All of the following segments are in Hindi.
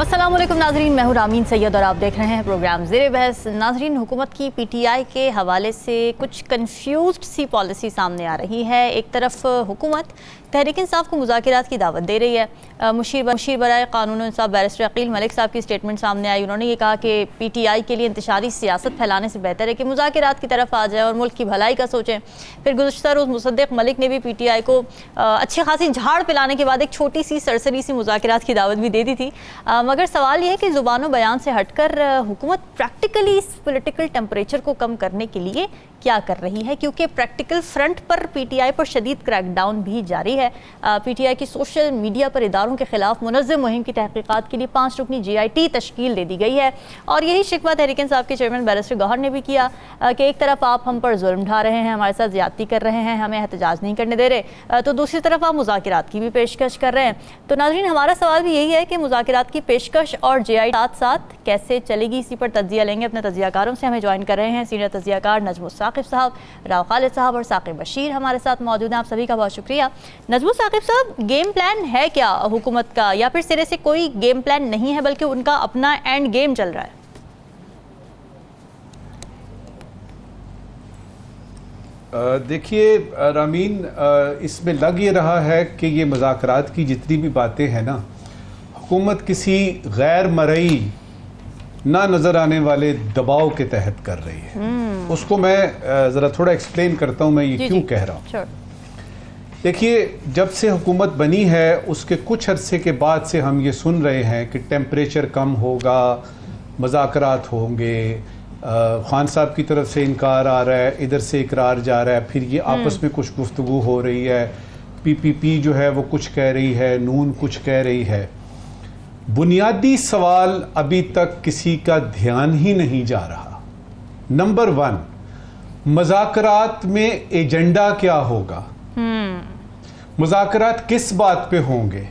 अस्सलाम वालेकुम नाजरीन, मैं हूं रामीन सैयद और आप देख रहे हैं प्रोग्राम ज़ेरे बहस। नाजरीन, हुकूमत की पीटीआई के हवाले से कुछ कन्फ्यूज्ड सी पॉलिसी सामने आ रही है। एक तरफ हुकूमत तहरीक इंसाफ को मुज़ाकरात की दावत दे रही है। मुशीर बराए कानून इंसाफ बैरिस्टर अकील मलिक साहब की स्टेटमेंट सामने आई। उन्होंने ये कहा कि पीटीआई के लिए इंतशारी सियासत फैलाने से बेहतर है कि मुज़ाकरात की तरफ आ जाए और मुल्क की भलाई का सोचें। फिर गुज़श्ता रोज़ मुसद्दिक मलिक ने भी पीटीआई को अच्छी खासी झाड़ पिलाने के बाद एक छोटी सी सरसरी सी मुज़ाकरात की दावत भी दे दी थी। मगर सवाल ये है कि ज़ुबानो बयान से हटकर हुकूमत प्रैक्टिकली इस पॉलिटिकल टेम्परेचर को कम करने के लिए क्या कर रही है, क्योंकि प्रैक्टिकल फ्रंट पर पीटीआई पर शदीद क्रैकडाउन भी जारी है। पीटीआई की सोशल मीडिया पर इदारों के खिलाफ मुनज़्ज़म मुहिम की तहकीकात के लिए 5 रुकनी GIT तश्कील दे दी गई है। और यही शिकवा तहरीक इंसाफ के चेयरमैन बैरिस्टर गौहर ने भी किया कि एक तरफ आप हम पर जुल्म ढा रहे हैं, हमारे साथ ज़्यादती कर रहे हैं, हमें एहतजाज नहीं करने दे रहे, तो दूसरी तरफ आप मुज़ाकरात की भी पेशकश कर रहे हैं। तो नाज़रीन, हमारा सवाल भी यही है कि मुज़ाकरात की पेशकश और GIT साथ साथ कैसे चलेगी, इसी पर तज्जिया लेंगे। अपने तज्जियाकारों से हमें ज्वाइन कर रहे हैं सीनियर तज्जियाकार नजमुल साकिब साहब, राव खालिद साहब और साकिब बशीर हमारे साथ मौजूद हैं। आप सभी का बहुत शुक्रिया। नजमुल साकिब साहब, गेम प्लान है क्या हुकूमत का, या फिर सिरे से कोई गेम प्लान नहीं है बल्कि उनका अपना एंड गेम चल रहा है? देखिए रामीन, इसमें लग ये रहा है कि ये मुज़ाकरात की जितनी भी बातें हैं ना, हुकूमत किसी गैर मरई ना नज़र आने वाले दबाव के तहत कर रही है। उसको मैं ज़रा थोड़ा एक्सप्लेन करता हूँ मैं ये क्यों कह रहा हूँ। देखिए, जब से हुकूमत बनी है उसके कुछ अरसे के बाद से हम ये सुन रहे हैं कि टेम्परेचर कम होगा, मुज़ाकरात होंगे, खान साहब की तरफ से इनकार आ रहा है, इधर से इकरार जा रहा है, फिर ये आपस में कुछ गुफ्तगू हो रही है, PPP जो है वो कुछ कह रही है, नून कुछ कह रही है। बुनियादी सवाल अभी तक किसी का ध्यान ही नहीं जा रहा। नंबर 1, मुज़ाकरात में एजेंडा क्या होगा, मुज़ाकरात किस बात पे होंगे,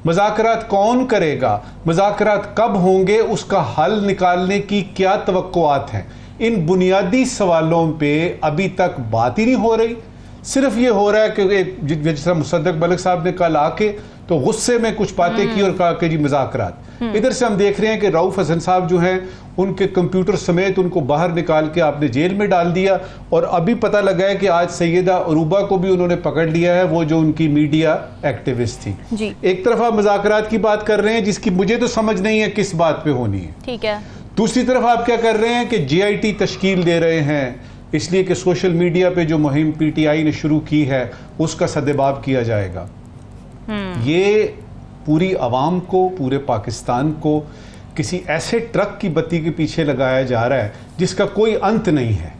मुज़ाकरात कौन करेगा, मुज़ाकरात कब होंगे, उसका हल निकालने की क्या तवक्कुआत हैं। इन बुनियादी सवालों पे अभी तक बात ही नहीं हो रही। सिर्फ ये हो रहा है कि जिस तरह मुसद्दिक मलिक साहब ने कल आके तो गुस्से में कुछ बातें की और कहा कि जी मुज़ाकरात। इधर से हम देख रहे हैं कि रऊफ हसन साहब जो हैं उनके कंप्यूटर समेत उनको बाहर निकाल के आपने जेल में डाल दिया। और अभी पता लगा है कि आज सैयदा अरूबा को भी उन्होंने पकड़ लिया है, वो जो उनकी मीडिया एक्टिविस्ट थी जी। एक तरफ आप मुज़ाकरात की बात कर रहे हैं जिसकी मुझे तो समझ नहीं है किस बात पे होनी है, ठीक है। दूसरी तरफ आप क्या कर रहे हैं कि GIT तश्कील दे रहे हैं इसलिए कि सोशल मीडिया पे जो मुहिम PTI ने शुरू की है उसका सदेबाब किया जाएगा। ये पूरी आवाम को, पूरे पाकिस्तान को किसी ऐसे ट्रक की बत्ती के पीछे लगाया जा रहा है जिसका कोई अंत नहीं है।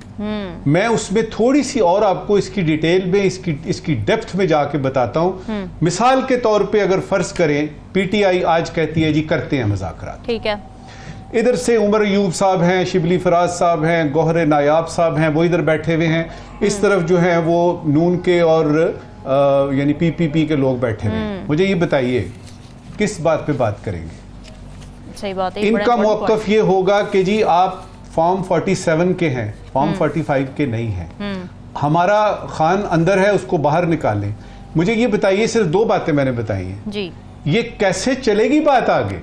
मैं उसमें थोड़ी सी और आपको इसकी डिटेल में, इसकी डेप्थ में जाके बताता हूँ। मिसाल के तौर पे अगर फर्ज करें PTI आज कहती है जी करते हैं मुज़ाकरात, ठीक है। इधर से उमर अयूब साहब हैं, शिबली फराज साहब हैं, गौहर नायाब साहब हैं, वो इधर बैठे हुए हैं। इस तरफ जो हैं वो नून के और यानी PPP के लोग बैठे हुए हैं। मुझे ये बताइए किस बात पे बात करेंगे? सही बात है। इनका मौक़िफ़ ये होगा कि जी आप फॉर्म 47 के हैं, फॉर्म 45 के नहीं हैं, हमारा खान अंदर है उसको बाहर निकालें। मुझे ये बताइए, सिर्फ 2 बातें मैंने बताई हैं जी, ये कैसे चलेगी बात आगे?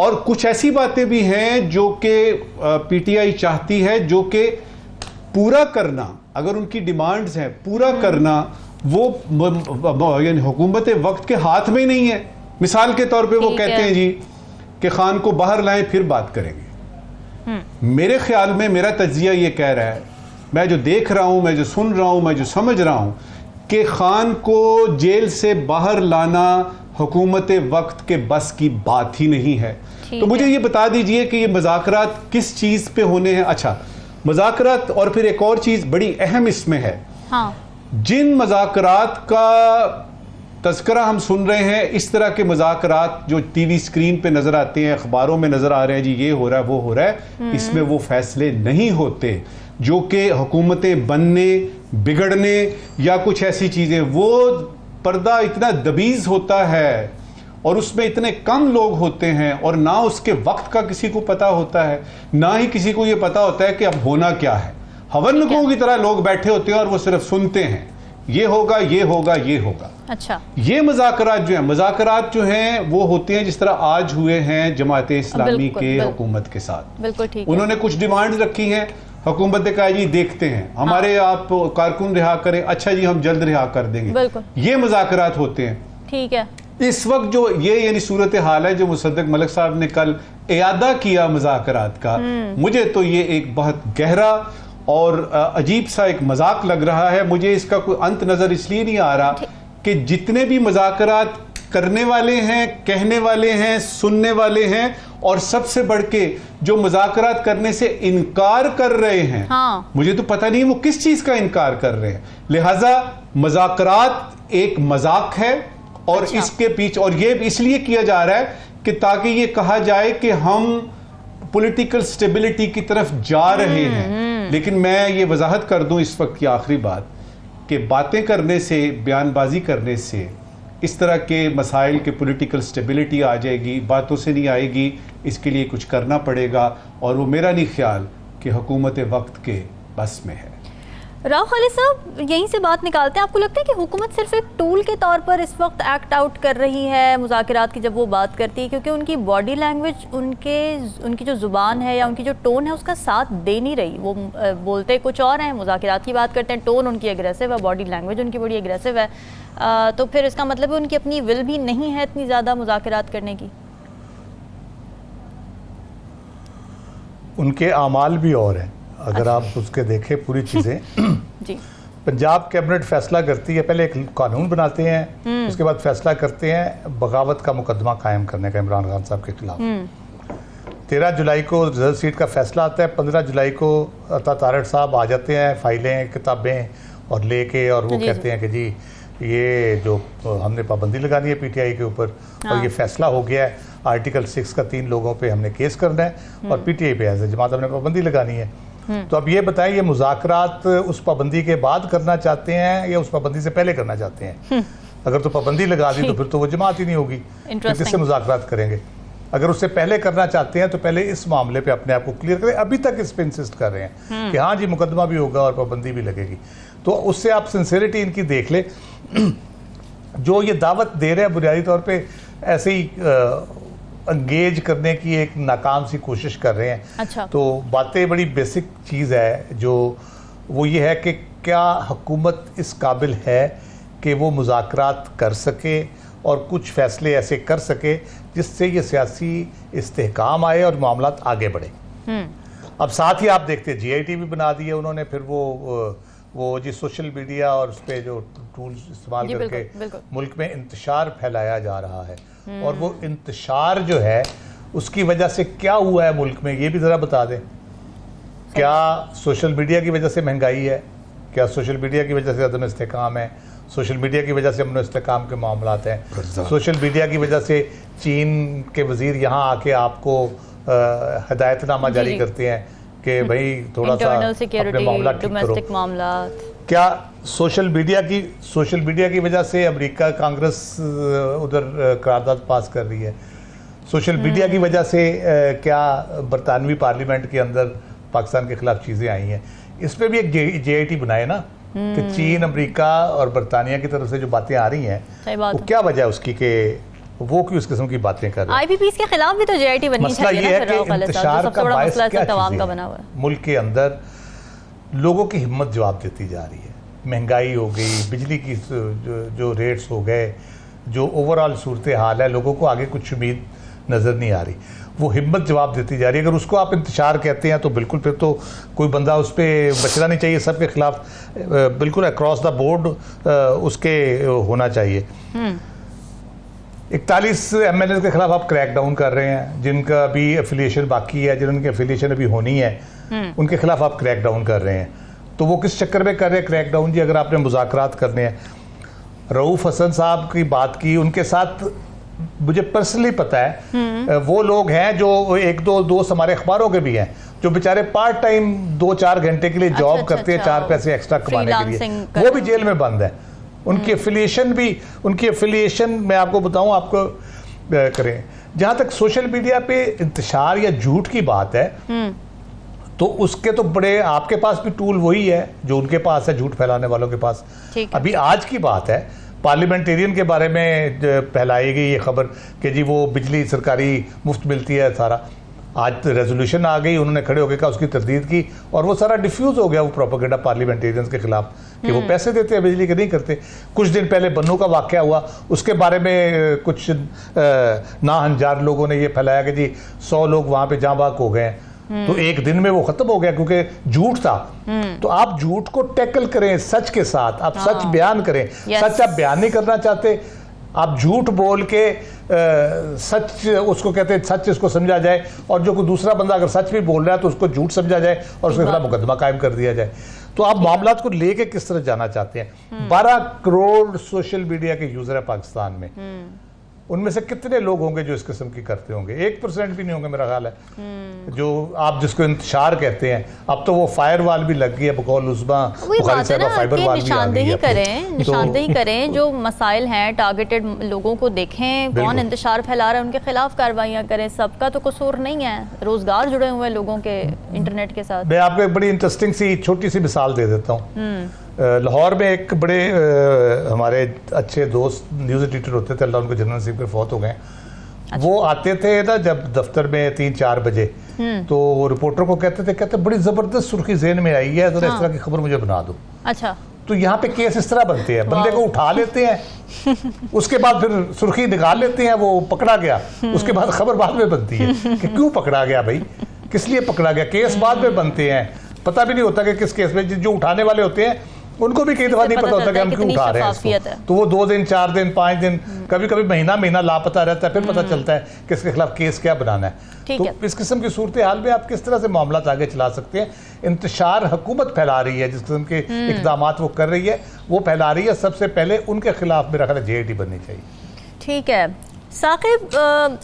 और कुछ ऐसी बातें भी हैं जो कि PTI चाहती है, जो कि पूरा करना, अगर उनकी डिमांड्स हैं पूरा करना, वो यानी हुकूमत वक्त के हाथ में ही नहीं है। मिसाल के तौर पे वो कहते हैं जी कि खान को बाहर लाएं फिर बात करेंगे। मेरे ख्याल में मेरा तज्जिया ये कह रहा है, मैं जो देख रहा हूं, मैं जो सुन रहा हूं, मैं जो समझ रहा हूं कि खान को जेल से बाहर लाना हुकूमत वक्त के बस की बात ही नहीं है। तो मुझे ये बता दीजिए कि ये मुज़ाकरात किस चीज़ पे होने हैं। अच्छा, मुज़ाकरात, और फिर एक और चीज़ बड़ी अहम इसमें है, हाँ। जिन मुज़ाकरात का तज़किरा हम सुन रहे हैं, इस तरह के मुज़ाकरात जो TV स्क्रीन पे नज़र आते हैं, अखबारों में नज़र आ रहे हैं जी ये हो रहा है वो हो रहा है, इसमें वो फैसले नहीं होते जो कि हुकूमतें बनने, बिगड़ने या कुछ ऐसी चीज़ें, वो पर्दा इतना दबीज़ होता है और उसमें इतने कम लोग होते हैं और ना उसके वक्त का किसी को पता होता है, ना ही किसी को ये पता होता है कि अब होना क्या है। हवन्नकों की तरह लोग बैठे होते हैं और वो सिर्फ सुनते हैं, ये होगा ये होगा ये होगा। अच्छा, ये मुज़ाकरात जो हैं वो होते हैं जिस तरह आज हुए हैं जमात इस्लामी के हुकूमत के साथ। बिल्कुल ठीक। उन्होंने कुछ डिमांड्स रखी हैं, हुकूमत ने कहा जी देखते हैं, हमारे आप कारकुन रिहा करें, अच्छा जी हम जल्द रिहा कर देंगे। बिल्कुल, ये मुज़ाकरात होते हैं। ठीक है। इस वक्त जो ये यानी सूरत हाल है जो मुसद्दक मलिक साहब ने कल इयादा किया मुज़ाकरात का, मुझे तो ये एक बहुत गहरा और अजीब सा एक मजाक लग रहा है। मुझे इसका कोई अंत नजर इसलिए नहीं आ रहा कि जितने भी मुज़ाकरात करने वाले हैं, कहने वाले हैं, सुनने वाले हैं, और सबसे बढ़ के जो मुज़ाकरात करने से इनकार कर रहे हैं, मुझे तो पता नहीं वो किस चीज का इनकार कर रहे हैं। लिहाजा मुज़ाकरात एक मजाक है और इसके पीछे, और ये इसलिए किया जा रहा है कि ताकि ये कहा जाए कि हम पॉलिटिकल स्टेबिलिटी की तरफ जा रहे हैं। लेकिन मैं ये वजाहत कर दूं इस वक्त की आखिरी बात कि बातें करने से, बयानबाजी करने से इस तरह के मसाइल के पॉलिटिकल स्टेबिलिटी आ जाएगी, बातों से नहीं आएगी। इसके लिए कुछ करना पड़ेगा, और वो मेरा नहीं ख्याल कि हुकूमत वक्त के बस में है। राव खालिद साहब, यहीं से बात निकालते हैं, आपको लगता है कि हुकूमत सिर्फ एक टूल के तौर पर इस वक्त एक्ट आउट कर रही है मुज़ाकरात की जब वो बात करती है, क्योंकि उनकी बॉडी लैंग्वेज, उनकी जो ज़ुबान है या उनकी जो टोन है उसका साथ दे नहीं रही। वो बोलते कुछ और हैं, मुज़ाकरात की बात करते हैं, टोन उनकी एग्रेसिव है, बॉडी लैंग्वेज उनकी बड़ी एग्रेसिव है, तो फिर इसका मतलब है उनकी अपनी विल भी नहीं है इतनी ज़्यादा मुज़ाकरात करने की। उनके आमाल भी और हैं, अगर आप उसके देखें पूरी चीज़ें। जी, पंजाब कैबिनेट फैसला करती है, पहले एक कानून बनाते हैं, उसके बाद फैसला करते हैं बगावत का मुकदमा कायम करने का इमरान खान साहब के खिलाफ। 13 जुलाई को रिजल्ट सीट का फैसला आता है, 15 जुलाई को अता तारड़ साहब आ जाते हैं, फाइलें किताबें और लेके, और वो कहते हैं कि जी ये जो हमने पाबंदी लगानी है पीटीआई के ऊपर, और ये फैसला हो गया है, आर्टिकल 6 का 3 लोगों पे हमने केस करना है और पीटीआई पे एज ए जमात हमने पाबंदी लगानी है। तो अब ये बताएं, ये मुज़ाकरात उस पाबंदी के बाद करना चाहते हैं या उस पाबंदी से पहले करना चाहते हैं? अगर तो पाबंदी लगा दी तो फिर तो वो जमात ही नहीं होगी, किससे मुज़ाकरात करेंगे? अगर उससे पहले करना चाहते हैं तो पहले इस मामले पे अपने आप को क्लियर करें। अभी तक इस पे इंसिस्ट कर रहे हैं कि हाँ जी मुकदमा भी होगा और पाबंदी भी लगेगी, तो उससे आप सिंसियरिटी इनकी देख ले। जो ये दावत दे रहे हैं बुनियादी तौर पे ऐसे ही एंगेज करने की एक नाकाम सी कोशिश कर रहे हैं। अच्छा। तो बातें बड़ी बेसिक चीज़ है, जो वो ये है कि क्या हुकूमत इस काबिल है कि वो मुज़ाकरात कर सके और कुछ फ़ैसले ऐसे कर सके जिससे ये सियासी इस्तेहकाम आए और मामलात आगे बढ़े। अब साथ ही आप देखते GIT भी बना दिए उन्होंने, फिर वो जी सोशल मीडिया और उस पर जो टूल्स इस्तेमाल करके मुल्क में इंतशार फैलाया जा रहा है, और वो इंतशार जो है उसकी वजह से क्या हुआ है मुल्क में, ये भी ज़रा बता दें। क्या सोशल मीडिया की वजह से महंगाई है? क्या सोशल मीडिया की वजह से अदम इस्तेहकाम है? सोशल मीडिया की वजह से अमन इस्तेहकाम के मामलात हैं? सोशल मीडिया की वजह से चीन के वज़ीर यहाँ आके आपको हिदायतनामा जारी करते हैं कि भाई थोड़ा सा अपने मामला ठीक करो। क्या सोशल मीडिया की वजह से अमेरिका कांग्रेस उधर करारदाद पास कर रही है? सोशल मीडिया की वजह से क्या बरतानवी पार्लियामेंट के अंदर पाकिस्तान के खिलाफ चीज़ें आई हैं? इस पर भी एक JIT बनाए ना कि चीन, अमेरिका और बरतानिया की तरफ से जो बातें आ रही हैं वो क्या वजह है उसकी कि वो क्यों इस किस्म की बातें कर रहे हैं? IPPs के खिलाफ भी तो JIT बनी मसला ये है कि इंतशार का बायस क्या चीज़ है? मुल्क के अंदर लोगों की हिम्मत जवाब देती जा रही है। महंगाई हो गई, बिजली की जो रेट्स हो गए, जो ओवरऑल सूरत हाल है, लोगों को आगे कुछ उम्मीद नज़र नहीं आ रही, वो हिम्मत जवाब देती जा रही है। अगर उसको आप इंतशार कहते हैं तो बिल्कुल फिर तो कोई बंदा उस पर बचना नहीं चाहिए, सबके खिलाफ बिल्कुल अक्रॉस द बोर्ड उसके होना चाहिए। 41 MLA के खिलाफ आप क्रैक डाउन कर रहे हैं, जिनका अभी एफिलिएशन बाकी है, जिनकी एफिलिएशन अभी होनी है, उनके खिलाफ आप क्रैक डाउन कर रहे हैं। तो वो किस चक्कर में कर रहे हैं क्रैक डाउन जी? अगर आपने मुज़ाकरात करने हैं, रऊफ़ हसन साहब की बात की, उनके साथ मुझे पर्सनली पता है वो लोग हैं जो एक दो दोस्त हमारे अखबारों के भी हैं जो बेचारे पार्ट टाइम 2-4 घंटे के लिए जॉब करते हैं 4 पैसे एक्स्ट्रा कमाने के लिए, वो भी जेल में बंद है। उनकी एफिलिएशन मैं आपको बताऊं, आपको करें। जहां तक सोशल मीडिया पे इंतशार या झूठ की बात है, तो उसके तो बड़े, आपके पास भी टूल वही है जो उनके पास है, झूठ फैलाने वालों के पास। अभी आज की बात है, पार्लियामेंटेरियन के बारे में फैलाई गई ये खबर कि जी वो बिजली सरकारी मुफ्त मिलती है सारा, आज तो रेजोल्यूशन आ गई, उन्होंने खड़े होकर कहा उसकी तरदीद की और वो सारा डिफ्यूज़ हो गया वो प्रोपेगेंडा पार्लियामेंटेरियंस के खिलाफ कि वो पैसे देते हैं बिजली के नहीं करते। कुछ दिन पहले बन्नू का वाक़या हुआ, उसके बारे में कुछ नाहंजार लोगों ने ये फैलाया कि जी 100 लोग वहाँ पे जाँ बाग हो गए हैं, तो एक दिन में वो खत्म हो गया क्योंकि झूठ था। तो आप झूठ को टैकल करें सच के साथ, आप सच बयान करें। सच आप बयान नहीं करना चाहते, आप झूठ बोल के सच उसको कहते हैं, सच इसको समझा जाए, और जो कोई दूसरा बंदा अगर सच भी बोल रहा है तो उसको झूठ समझा जाए और उसके खिलाफ मुकदमा कायम कर दिया जाए। तो आप मामला को लेके किस तरह जाना चाहते हैं? 12 करोड़ सोशल मीडिया के यूजर है पाकिस्तान में, उनमें से कितने लोग होंगे जो इस किस्म की करते होंगे? 1% भी नहीं होंगे मेरा ख्याल है। जो आप जिसको इंतशार कहते हैं, अब तो वो फायर वाल भी लग गई है, बकौल उस्मा बुखारी साहब फाइबर वाल भी आ गई है। निशानदेही करें, जो मसाइल हैं टारगेटेड लोगों को देखें, कौन इंतशार फैला रहा है उनके खिलाफ कार्रवाइयाँ करें। सबका तो कसूर नहीं है, रोजगार जुड़े हुए लोगों के इंटरनेट के साथ। मैं आपको एक बड़ी इंटरेस्टिंग सी छोटी सी मिसाल दे देता हूँ। लाहौर में एक बड़े हमारे अच्छे दोस्त न्यूज़ एडिटर होते थे, अल्लाह उनको जनरल नसीब के फौत हो गए। वो आते थे ना जब दफ्तर में 3-4 बजे, तो वो रिपोर्टर को कहते बड़ी ज़बरदस्त सुर्खी जेहन में आई है, तो इस तरह की खबर मुझे बना दो। अच्छा, तो यहाँ पे केस इस तरह बनते हैं, बंदे को उठा लेते हैं, उसके बाद फिर सुर्खी निकाल लेते हैं, वो पकड़ा गया, उसके बाद खबर बाद में बनती है कि क्यों पकड़ा गया भाई, किस लिए पकड़ा गया। केस बाद में बनते हैं, पता भी नहीं होता कि किस केस में, जो उठाने वाले होते हैं उनको भी कई दफा नहीं पता होता कि हम क्यों उठा रहे हैं इसको। तो वो 2 दिन 4 दिन 5 दिन कभी कभी महीना लापता रहता है, फिर पता चलता है कि इसके खिलाफ केस क्या बनाना है। तो इस किस्म की सूरत हाल में आप किस तरह से मामला आगे चला सकते हैं? इंतशार हुकूमत फैला रही है, जिस किस्म के इकदाम वो कर रही है वो फैला रही है, सबसे पहले उनके खिलाफ मेरा ख्याल है JIT बननी चाहिए। ठीक है साकिब,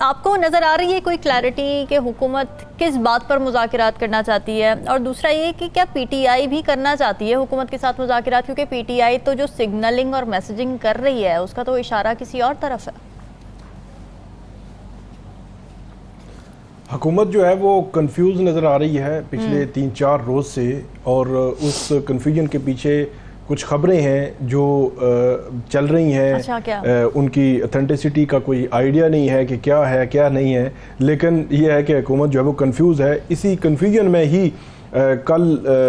आपको नज़र आ रही है कोई क्लैरिटी कि हुकूमत किस बात पर मुज़ाकरात करना चाहती है? और दूसरा ये कि क्या PTI भी करना चाहती है हुकूमत के साथ मुज़ाकरात? क्योंकि PTI तो जो सिग्नलिंग और मैसेजिंग कर रही है उसका तो इशारा किसी और तरफ है। हुकूमत जो है वो कंफ्यूज नज़र आ रही है पिछले 3-4 रोज़ से, और उस कंफ्यूजन के पीछे कुछ खबरें हैं जो चल रही हैं। अच्छा, क्या? उनकी ऑथेंटिसिटी का कोई आइडिया नहीं है कि क्या है क्या नहीं है, लेकिन यह है कि हुकूमत जो है वो कंफ्यूज है। इसी कंफ्यूजन में ही कल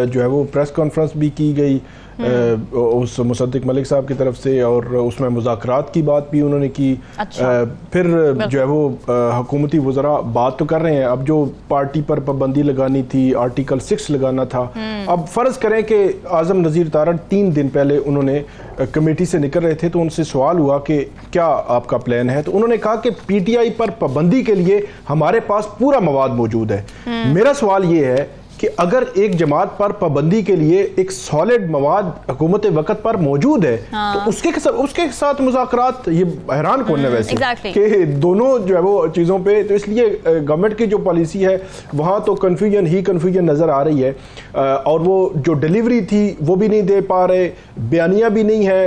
जो है वो प्रेस कॉन्फ्रेंस भी की गई उस मुसद्दिक मलिक साहब की तरफ से, और उसमें मुज़ाकरात की बात भी उन्होंने की। अच्छा। फिर जो है वो हुकूमती वज़रा बात तो कर रहे हैं, अब जो पार्टी पर पाबंदी लगानी थी, आर्टिकल 6 लगाना था, अब फ़र्ज़ करें कि आज़म नज़ीर तारड़ 3 दिन पहले उन्होंने कमेटी से निकल रहे थे, तो उनसे सवाल हुआ कि क्या आपका प्लान है, तो उन्होंने कहा कि PTI पर पाबंदी के लिए हमारे पास पूरा मवाद मौजूद है। मेरा सवाल ये है कि अगर एक जमात पर पाबंदी के लिए एक सॉलिड मवाद हुकूमत वक्त पर मौजूद है, तो उसके साथ मुज़ाकरात, ये हैरान कौन है वैसे कि दोनों जो है वो चीज़ों पे। तो इसलिए गवर्नमेंट की जो पॉलिसी है वहाँ तो कन्फ्यूजन नज़र आ रही है, और वो जो डिलीवरी थी वो भी नहीं दे पा रहे, बयानिया भी नहीं है,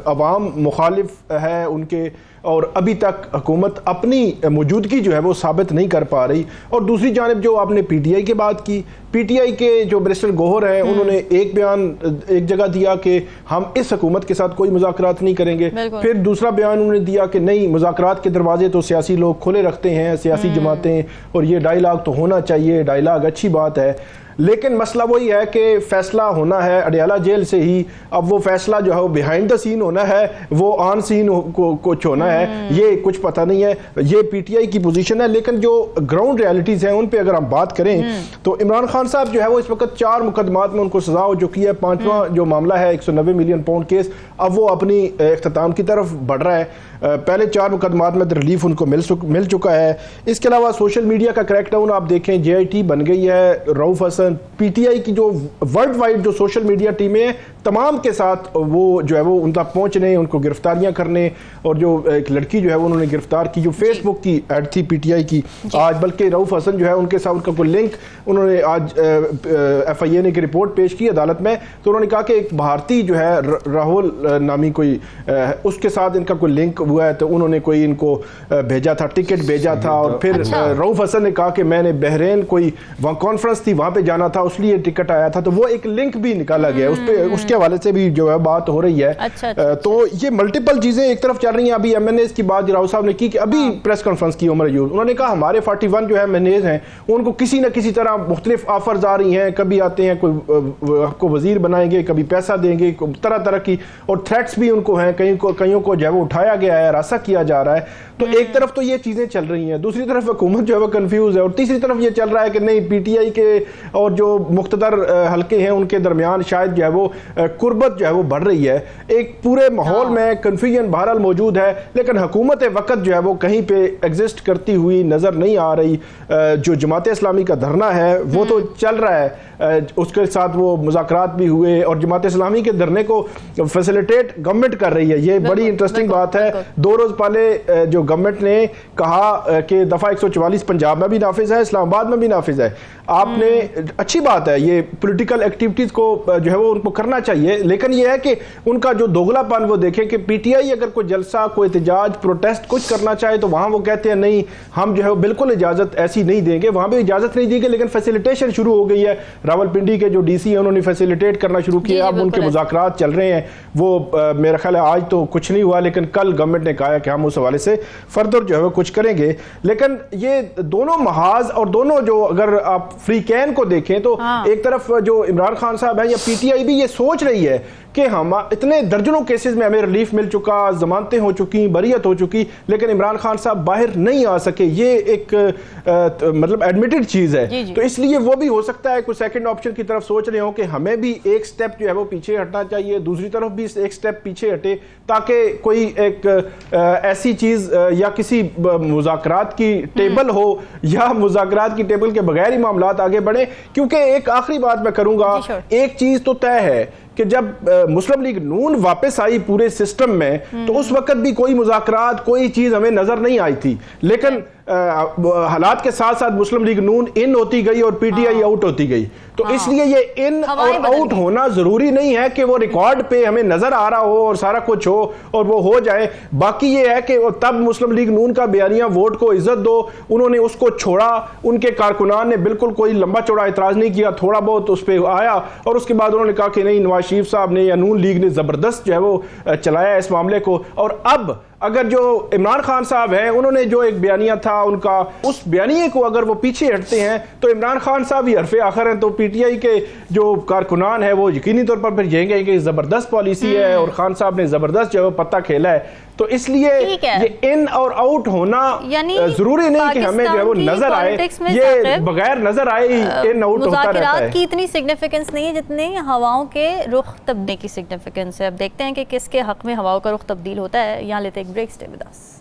अवाम मुखालिफ है उनके, और अभी तक हुकूमत अपनी मौजूदगी जो है वो साबित नहीं कर पा रही। और दूसरी जानिब जो आपने PTI की बात की, PTI के जो बैरिस्टर गोहर हैं उन्होंने एक बयान एक जगह दिया कि हम इस हुकूमत के साथ कोई मुज़ाकरात नहीं करेंगे, फिर दूसरा बयान उन्होंने दिया कि नहीं, मुज़ाकरात के दरवाजे तो सियासी लोग खुले रखते हैं, सियासी जमातें, और ये डायलाग तो होना चाहिए, डायलाग अच्छी बात है। लेकिन मसला वही है कि फैसला होना है अडियाला जेल से ही, अब वो फैसला जो है वो बिहाइंड द सीन होना है, वो ऑन सीन कुछ होना है, ये कुछ पता नहीं है। ये PTI की पोजीशन है, लेकिन जो ग्राउंड रियलिटीज़ हैं उन पे अगर हम बात करें तो इमरान खान साहब जो है वो इस वक्त 4 मुकदमात में उनको सजा हो चुकी है। 5वां जो मामला है 190 मिलियन पाउंड केस, अब वो अपनी इख्तिताम की तरफ बढ़ रहा है। पहले 4 मुकदमात में रिलीफ उनको मिल चुका है। इसके अलावा सोशल मीडिया का क्रैकडाउन आप देखें, JIT बन गई है, रऊफ हसन, PTI की जो वर्ल्ड वाइड जो सोशल मीडिया टीमें हैं तमाम के साथ वो जो है वो उन तक पहुँचने, उनको गिरफ्तारियाँ करने, और जो एक लड़की जो है वो उन्होंने गिरफ्तार की जो फेसबुक की ऐड थी PTI की आज, बल्कि रऊफ हसन जो है उनके साथ उनका कोई लिंक, उन्होंने आज FIA ने की रिपोर्ट पेश की अदालत में, तो उन्होंने कहा कि एक भारतीय जो है राहुल नामी कोई उसके साथ इनका कोई लिंक हुआ है, तो उन्होंने कोई इनको भेजा था, टिकट भेजा था। और फिर रऊफ हसन ने कहा कि मैंने बहरीन कोई वहाँ कॉन्फ्रेंस थी वहाँ पे जाना था उसलिए टिकट आया था, तो वो एक लिंक भी निकाला गया उस पे, उसके हवाले से भी जो है बात हो रही है। तो ये मल्टीपल चीजें एक तरफ चल रही हैं। अभी एमएनएस की बात राव साहब ने की कि अभी प्रेस कॉन्फ्रेंस की उमर अयूब, उन्होंने कहा हमारे 41 जो है एमएनएस हैं उनको किसी न किसी तरह मुख्तलिफ ऑफर्स आ रही हैं, कभी आते हैं कोई आपको वजीर बनाएंगे, कभी पैसा देंगे, तरह तरह की, और थ्रेट्स भी उनको हैं, कईयों को जो है वो उठाया गया है, रास्ता किया जा रहा है। तो एक तरफ तो ये चीजें चल रही हैं, दूसरी तरफ हुकूमत जो है वो कंफ्यूज है, और तीसरी तरफ ये चल रहा है कि नहीं पीटीआई के और जो मुख्तदर हल्के हैं उनके दरमियान शायद जो है वो कुर्बत जो है वो बढ़ रही है। एक पूरे माहौल में कंफ्यूजन बहरहाल मौजूद है, लेकिन हुकूमत वक्त जो है वो कहीं पे एग्जिस्ट करती हुई नजर नहीं आ रही। जो जमात इस्लामी का धरना है वो तो चल रहा है, उसके साथ वो मुज़ाकरात भी हुए, और जमात इस्लामी के धरने को फैसिलिटेट गवर्नमेंट कर रही है। ये बड़ी इंटरेस्टिंग बात है। 2 रोज पहले जो गवर्नमेंट ने कहा कि दफा 144 पंजाब में भी नाफिज है, इस्लामाबाद में भी नाफिज है। आपने अच्छी बात है, ये पॉलिटिकल एक्टिविटीज को जो है वो उनको करना चाहिए, लेकिन ये है कि उनका जो दोगलापन वो देखें कि पीटीआई अगर कोई जलसा, कोई एहतजाज, प्रोटेस्ट कुछ करना चाहे तो वहां वो कहते हैं नहीं हम जो है बिल्कुल इजाजत ऐसी नहीं देंगे, वहां भी इजाजत नहीं देंगे, लेकिन फैसिलिटेशन शुरू हो गई है। रावलपिंडी के जो डीसी है उन्होंने फैसिलिटेट करना शुरू किया, अब उनके मुज़ाकरात चल रहे हैं। वो मेरा ख्याल है आज तो कुछ नहीं हुआ, लेकिन कल गवर्नमेंट ने कहा है कि हम उस हवाले से फर्दर जो है वो कुछ करेंगे। लेकिन ये दोनों महाज और दोनों जो अगर आप फ्री कैन को देखें तो एक तरफ जो इमरान खान साहब है या पीटीआई भी ये सोच रही है कि हम इतने दर्जनों केसेस में हमें रिलीफ मिल चुका, जमानतें हो चुकी, बरियत हो चुकी, लेकिन इमरान खान साहब बाहर नहीं आ सके। ये एक मतलब एडमिटेड चीज है। तो इसलिए वो भी हो सकता है कुछ सेकंड ऑप्शन की तरफ सोच रहे हो कि हमें भी एक स्टेप जो है वो पीछे हटना चाहिए, दूसरी तरफ भी एक स्टेप पीछे हटे, ताकि कोई एक ऐसी चीज या किसी मुज़ाकरात की टेबल हो या मुज़ाकरात की टेबल के बगैर ही मामला आगे बढ़े। क्योंकि एक आखिरी बात मैं करूंगा, एक चीज तो तय है कि जब मुस्लिम लीग नून वापस आई पूरे सिस्टम में तो उस वक्त भी कोई मुज़ाकरात, कोई चीज हमें नजर नहीं आई थी, लेकिन हालात के साथ साथ मुस्लिम लीग नून इन होती गई और पीटीआई आउट होती गई। तो इसलिए ये इन और आउट होना जरूरी नहीं है कि वो रिकॉर्ड पे हमें नजर आ रहा हो और सारा कुछ हो और वो हो जाए। बाकी ये है कि तब मुस्लिम लीग नून का बयानिया वोट को इज्जत दो, उन्होंने उसको छोड़ा, उनके कारकुनान ने बिल्कुल कोई लंबा चौड़ा इतराज नहीं किया, थोड़ा बहुत उस पर आया, और उसके बाद उन्होंने कहा कि नहीं नवाज शरीफ साहब ने या नून लीग ने जबरदस्त जो है वो चलाया इस मामले को। और अब अगर जो इमरान खान साहब हैं उन्होंने जो एक बयानिया था उनका, उस बयानिए को अगर वो पीछे हटते हैं तो इमरान खान साहब ही हरफे आखिर हैं, तो पीटीआई के जो कारकुनान है वो यकीनी तौर पर फिर कहेंगे कि जबरदस्त पॉलिसी है और खान साहब ने जबरदस्त जो है पत्ता खेला है। तो इसलिए ये इन और आउट होना जरूरी नहीं कि हमें जो है वो नजर आए, ये बगैर नजर आए इन आउट होता रहता है। की इतनी सिग्निफिकेंस नहीं है जितनी हवाओं के रुख तब्दील की सिग्निफिकेंस है। अब देखते हैं कि किसके हक में हवाओं का रुख तब्दील होता है। यहाँ लेते एक break, stay with us.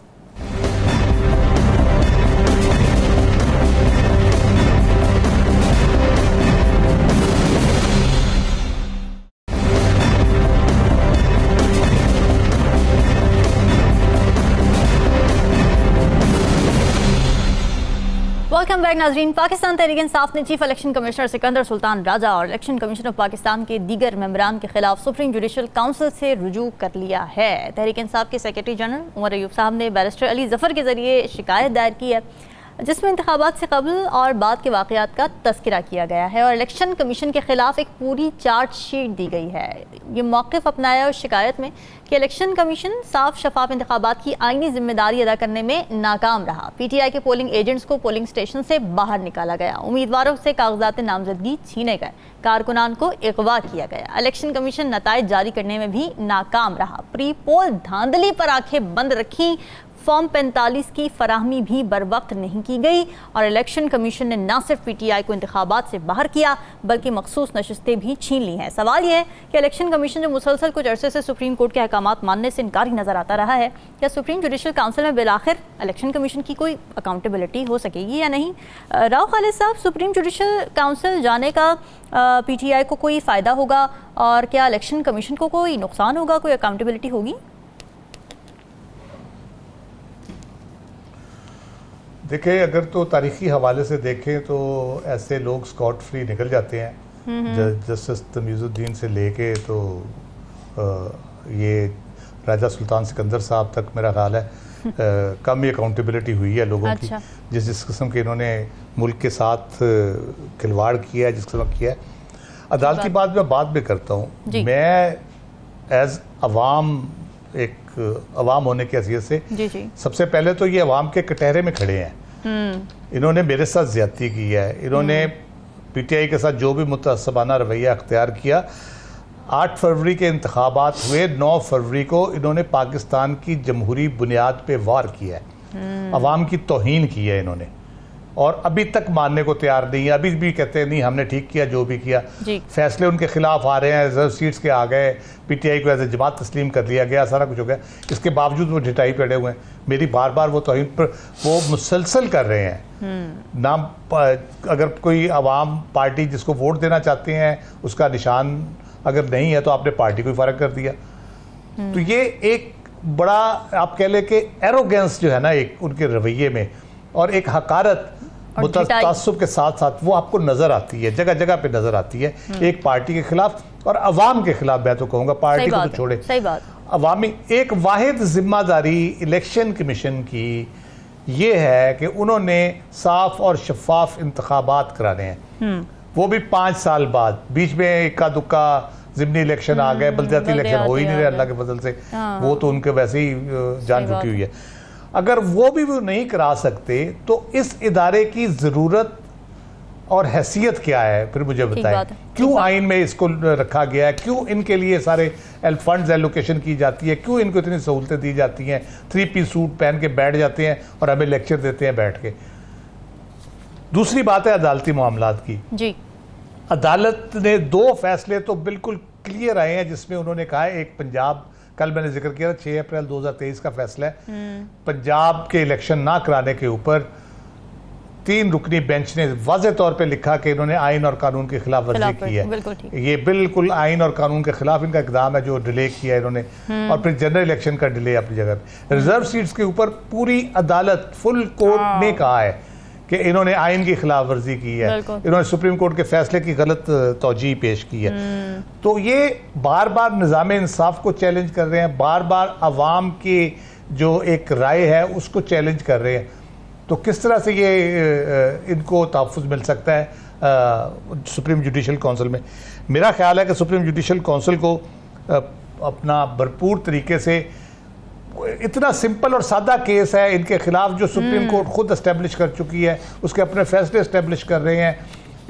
Welcome back नाजरीन। पाकिस्तान तहरीक इंसाफ ने chief election commissioner Sikandar Sultan Raja और इलेक्शन कमीशन ऑफ पाकिस्तान के दीगर मेंबरान के खिलाफ सुप्रीम जुडिशल काउंसिल से रुजू कर लिया है। तहरीक इंसाफ के सेक्रेटरी जनरल उमर अयूब साहब ने बैरिस्टर अली जफर के जरिए शिकायत दायर की है, जिसमें इंतखाबात से कबल और बाद के वाक़यात का तस्करा किया गया है और इलेक्शन कमीशन के खिलाफ एक पूरी चार्जशीट दी गई है। ये मौक़िफ़ अपनाया उस शिकायत में कि इलेक्शन कमीशन साफ शफाफ इंतखाबात की आईनी जिम्मेदारी अदा करने में नाकाम रहा। पीटीआई के पोलिंग एजेंट्स को पोलिंग स्टेशन से बाहर निकाला गया, उम्मीदवारों से कागजात नामजदगी छीने गए, कारकुनान को अगवा किया गया। इलेक्शन कमीशन नताइज जारी करने में भी नाकाम रहा। प्री पोल धांधली पर आंखें बंद रखी, फॉर्म 45 की फराहमी भी बर वक्त नहीं की गई और इलेक्शन कमीशन ने न सिर्फ पीटीआई को इंतखाबात से बाहर किया बल्कि मखसूस नशिस्तें भी छीन ली हैं। सवाल यह है कि इलेक्शन कमीशन जो मुसलसल कुछ अरसे से सुप्रीम कोर्ट के अहकामात मानने से इनकारी नजर आता रहा है, क्या सुप्रीम जुडिशल काउंसिल में बिलाखिर इलेक्शन कमीशन की कोई अकाउंटेबिलिटी हो सकेगी या नहीं? राव खालिद साहब, सुप्रीम जुडिशल काउंसिल जाने का पीटीआई को कोई फ़ायदा होगा और क्या इलेक्शन कमीशन को कोई नुकसान होगा, कोई अकाउंटेबिलिटी होगी? देखिए, अगर तो तारीखी हवाले से देखें तो ऐसे लोग स्कॉट फ्री निकल जाते हैं। जस्टिस तमीज़ुद्दीन से लेके तो ये राजा सुल्तान सिकंदर साहब तक मेरा ख्याल है कम ही अकाउंटेबिलिटी हुई है लोगों अच्छा। की, जिस किस्म के इन्होंने मुल्क के साथ खिलवाड़ किया है, जिस किस्म किया है। अदालती बात मैं बाद में करता हूँ। जी। मैं एज अवाम, एक अवाम होने की हैसियत से, जी जी सबसे पहले तो ये अवाम के कटहरे में खड़े हैं। इन्होंने मेरे साथ ज्यादती की है, इन्होंने पीटीआई के साथ जो भी मुतअस्सबाना रवैया अख्तियार किया। 8 फरवरी के इंतखाबात हुए, 9 फरवरी को इन्होंने पाकिस्तान की जमहूरी बुनियाद पे वार किया है, अवाम की तौहीन की है इन्होंने, और अभी तक मानने को तैयार नहीं है। अभी भी कहते हैं नहीं हमने ठीक किया जो भी किया। जी। फैसले उनके खिलाफ आ रहे हैं, रिजर्व सीट्स के आ गए, पीटीआई को एज ए जमात तस्लीम कर लिया गया, सारा कुछ हो गया। इसके बावजूद वो ढिठाई पे अड़े हुए हैं। मेरी बार बार वो तौहीन पर वो मुसलसल कर रहे हैं। नाम अगर कोई अवाम पार्टी जिसको वोट देना चाहते हैं उसका निशान अगर नहीं है तो आपने पार्टी को ही फ़र्क कर दिया। तो ये एक बड़ा आप कह लें कि एरोगेंस जो है ना एक उनके रवैये में, और एक हकारत मुतअस्सिब के साथ साथ वो आपको नज़र आती है, जगह जगह पे नज़र आती है, एक पार्टी के खिलाफ और अवाम के खिलाफ। मैं तो कहूँगा पार्टी को तो छोड़े, सही बात, अवामी एक वाहिद जिम्मेदारी इलेक्शन कमीशन की ये है कि उन्होंने साफ और शफाफ इंतखाबात कराने हैं, वो भी 5 साल बाद। बीच में इक्का दुक्का ज़िमनी इलेक्शन आ गए, बल्दियाती इलेक्शन हो ही नहीं रहे अल्लाह के फजल से, वो तो उनके वैसे ही जान छुट्टी हुई है। अगर वो नहीं करा सकते तो इस इदारे की ज़रूरत और हैसियत क्या है, फिर मुझे बताएं। क्यों आइन में इसको रखा गया है, क्यों इनके लिए सारे फंड्स एलोकेशन की जाती है, क्यों इनको इतनी सहूलतें दी जाती हैं, 3-piece सूट पहन के बैठ जाते हैं और हमें लेक्चर देते हैं बैठ के। दूसरी बात है अदालती मामलात की। जी। अदालत ने 2 फैसले तो बिल्कुल क्लियर आए हैं जिसमें उन्होंने कहा है, एक पंजाब, कल मैंने जिक्र किया 6 अप्रैल 2023 का फैसला है, पंजाब के इलेक्शन ना कराने के ऊपर 3 रुकनी बेंच ने वाज़ेह तौर पे लिखा कि इन्होंने आइन और कानून की खिलाफ वर्जी की है। ये बिल्कुल आइन और कानून के खिलाफ इनका इकदाम है जो डिले किया है इन्होंने, और फिर जनरल इलेक्शन का डिले अपनी जगह पे। रिजर्व सीट्स के ऊपर पूरी अदालत, फुल कोर्ट ने कहा है कि इन्होंने आइन की खिलाफ वर्जी की है, इन्होंने सुप्रीम कोर्ट के फैसले की गलत तौजीह पेश की है। तो ये बार बार निज़ाम इंसाफ को चैलेंज कर रहे हैं, बार बार अवाम की जो एक राय है उसको चैलेंज कर रहे हैं। तो किस तरह से ये इनको तहफ़्फ़ुज़ मिल सकता है सुप्रीम जुडिशल काउंसिल में? मेरा ख्याल है कि सुप्रीम जुडिशल काउंसिल को अपना भरपूर तरीके से, इतना सिंपल और सादा केस है इनके खिलाफ जो सुप्रीम कोर्ट खुद एस्टेब्लिश कर चुकी है, उसके अपने फैसले एस्टेब्लिश कर रहे हैं,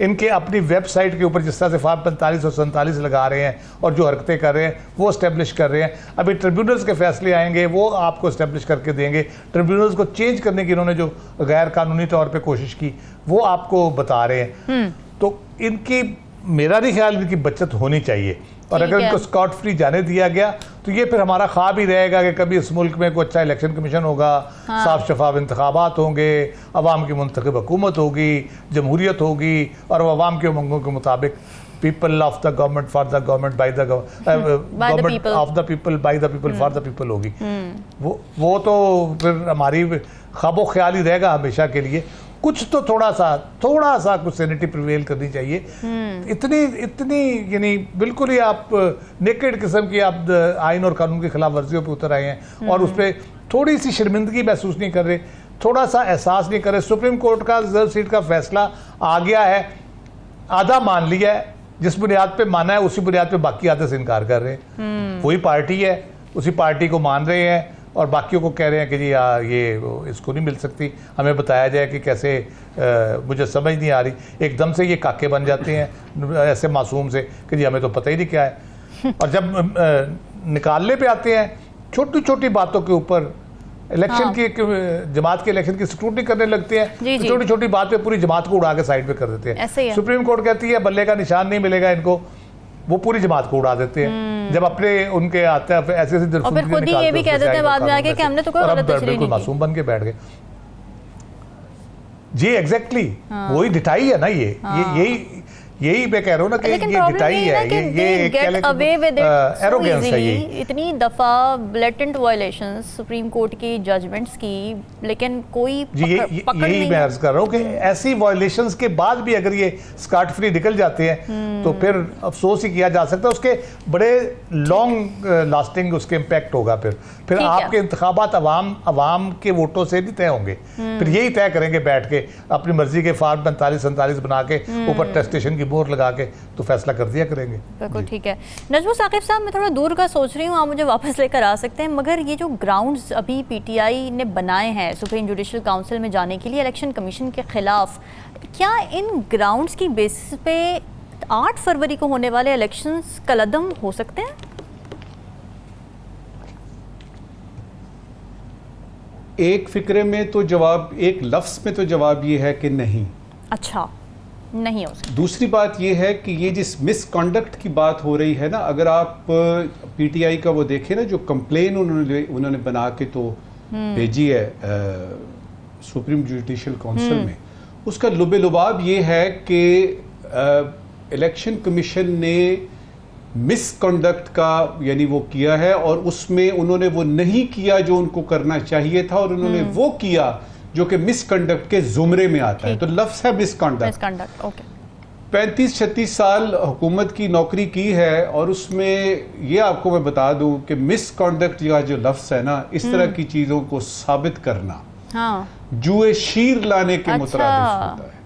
इनके अपनी वेबसाइट के ऊपर जिस तरह से फार्म 45 और 47 लगा रहे हैं और जो हरकतें कर रहे हैं वो एस्टेब्लिश कर रहे हैं। अभी ट्रिब्यूनल्स के फैसले आएंगे वो आपको एस्टेब्लिश करके देंगे। ट्रिब्यूनल्स को चेंज करने की इन्होंने जो गैर कानूनी तौर पे कोशिश की वो आपको बता रहे हैं। तो इनकी, मेरा नहीं ख्याल इनकी बचत होनी चाहिए, और अगर इनको स्कॉट फ्री जाने दिया गया तो ये फिर हमारा ख्वाब ही रहेगा कि कभी इस मुल्क में कोई अच्छा इलेक्शन कमीशन होगा, साफ शफाफ इंतखाबात होंगे, अवाम की मुंतखब हुकूमत होगी, जमहूरियत होगी, और अवाम के उमंगों के मुताबिक people of the government for the government by the government of the people by the people for the people होगी। वो तो फिर हमारी ख्वाबो ख्याल ही रहेगा हमेशा के लिए। कुछ तो थोड़ा सा कुछ सैनिटी प्रिवेल करनी चाहिए। इतनी यानी बिल्कुल ही आप नेकेड किस्म की आप आइन और कानून की खिलाफ वर्जियों पे उतर आए हैं और उस पर थोड़ी सी शर्मिंदगी महसूस नहीं कर रहे, थोड़ा सा एहसास नहीं कर रहे। सुप्रीम कोर्ट का रिजर्व सीट का फैसला आ गया है, आधा मान लिया है, जिस बुनियाद पे माना है उसी बुनियाद पे बाकी आधे से इनकार कर रहे हैं। वही पार्टी है, उसी पार्टी को मान रहे हैं और बाकियों को कह रहे हैं कि जी ये इसको नहीं मिल सकती, हमें बताया जाए कि कैसे। मुझे समझ नहीं आ रही, एकदम से ये काके बन जाते हैं ऐसे मासूम से कि जी हमें तो पता ही नहीं क्या है। और जब निकालने पे आते हैं छोटी छोटी बातों के ऊपर, इलेक्शन की जमात के इलेक्शन की स्क्रूटनी करने लगते हैं, तो छोटी छोटी बात पे पूरी जमात को उड़ा के साइड पे कर देते हैं। सुप्रीम कोर्ट कहती है बल्ले का निशान नहीं मिलेगा इनको, वो पूरी जमात को उड़ा देते हैं। जब अपने उनके आते हैं ऐसे और फिर खुद ही ये भी कह देते हैं बाद में आके कि हमने तो कोई गलत तशरीह नहीं की, मासूम बन के बैठ गए। जी एग्जैक्टली वही ढिठाई है ना, यही मैं कह रहा हूँ ना कि लेकिन ये प्रॉब्लम ढिठाई ये है, है कि ये get away with it so arrogance है ये। इतनी दफा ब्लेटेंट वायलेशंस सुप्रीम कोर्ट की जजमेंट्स की, लेकिन कोई जी पकड़ यही नहीं मैं है। अर्ज कर रहा हूँ कि ऐसी वायलेशंस के बाद भी अगर ये स्काट फ्री निकल जाते हैं तो फिर अफसोस ही किया जा सकता है, उसके बड़े लॉन्ग लास्टिंग उसके इम्पैक्ट होगा। फिर ठीक है। आपके इंतखाबात अवाम के वोटों से नहीं तय होंगे, फिर यही तय करेंगे बैठ के अपनी मर्जी के फार्म 45-47 बना के ऊपर टेस्टेशन की मोहर लगा के तो फैसला कर दिया करेंगे। बिल्कुल ठीक है। नजमो साकिब साहब, मैं थोड़ा दूर का सोच रही हूँ, आप मुझे वापस लेकर आ सकते हैं, मगर ये जो ग्राउंड्स अभी पीटीआई ने बनाए हैं सुप्रीम जुडिशल काउंसिल में जाने के लिए इलेक्शन कमीशन के खिलाफ, क्या इन ग्राउंड्स की बेसिस पे 8 फरवरी को होने वाले इलेक्शंस कलअदम हो सकते हैं? एक फिक्रे में तो जवाब, एक लफ्ज़ में तो जवाब ये है कि नहीं। अच्छा, नहीं हो सकता। दूसरी बात ये है कि ये जिस मिसकंडक्ट की बात हो रही है ना, अगर आप पीटीआई का वो देखें ना, जो कंप्लेन उन्होंने बना के तो भेजी है सुप्रीम जुडिशल काउंसिल में, उसका लुबे लुबाब ये है कि इलेक्शन कमीशन ने मिसकंडक्ट का यानी वो किया है, और उसमें उन्होंने वो नहीं किया जो उनको करना चाहिए था, और उन्होंने वो किया जो कि मिसकंडक्ट के जुमरे में आता है। तो लफ्ज़ है मिसकंडक्ट। ओके। 35-36 साल हुकूमत की नौकरी की है, और उसमें ये आपको मैं बता दूं कि मिसकंडक्ट का जो लफ्ज़ है ना, इस तरह की चीज़ों को साबित करना हाँ। जुए शीर लाने के मुतरादिफ होता है।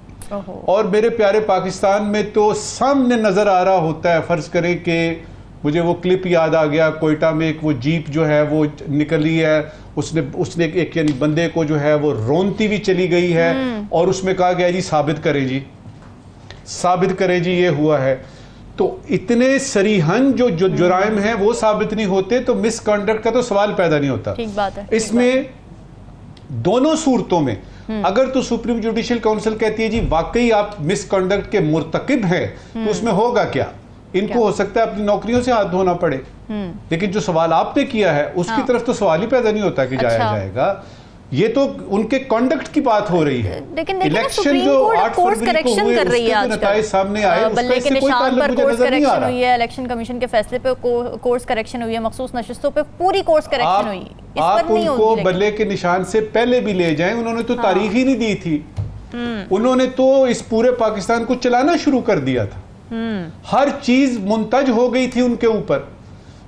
और मेरे प्यारे पाकिस्तान में तो सामने नज़र आ रहा होता है, फ़र्ज़ करें कि मुझे वो क्लिप याद आ गया, कोयटा में एक वो जीप जो है वो निकली है, उसने एक यानी बंदे को जो है वो रोनती भी चली गई है, और उसमें कहा गया जी साबित करें जी ये हुआ है। तो इतने सरीहन जो जुराइम हैं वो साबित नहीं होते, तो मिसकंडक्ट का तो सवाल पैदा नहीं होता। ठीक बात है। इसमें दोनों सूरतों में अगर तो सुप्रीम जुडिशल काउंसिल कहती है जी वाकई आप मिसकंडक्ट के मुर्तकिब हैं, तो उसमें होगा क्या? इनको हो सकता है अपनी नौकरियों से हाथ धोना पड़े, लेकिन जो सवाल आपने किया है उसकी तरफ तो सवाल ही पैदा नहीं होता कि जाया जाएगा। ये तो उनके कंडक्ट की बात हो रही है। लेकिन इलेक्शन जो 8 कोर्स फरवरी को करेक्शन हुए कर रही है उसके जो नताइज सामने आए, उसका बल्ले के इससे कोई निशान ताल्लुक पर मुझे कोर्स नजर नहीं आ करेक्शन रहा। हुई है, इलेक्शन कमीशन के फैसले पे कोर्स करेक्शन हुई है, मखसूस नशिस्तों पे पूरी कोर्स करेक्शन हुई। इस आप पर नहीं उनको होगी बल्ले के निशान से पहले भी ले जाएं, उन्होंने तो तारीख ही नहीं दी थी। उन्होंने तो इस पूरे पाकिस्तान को चलाना शुरू कर दिया था, हर चीज मुंतज हो गई थी उनके ऊपर।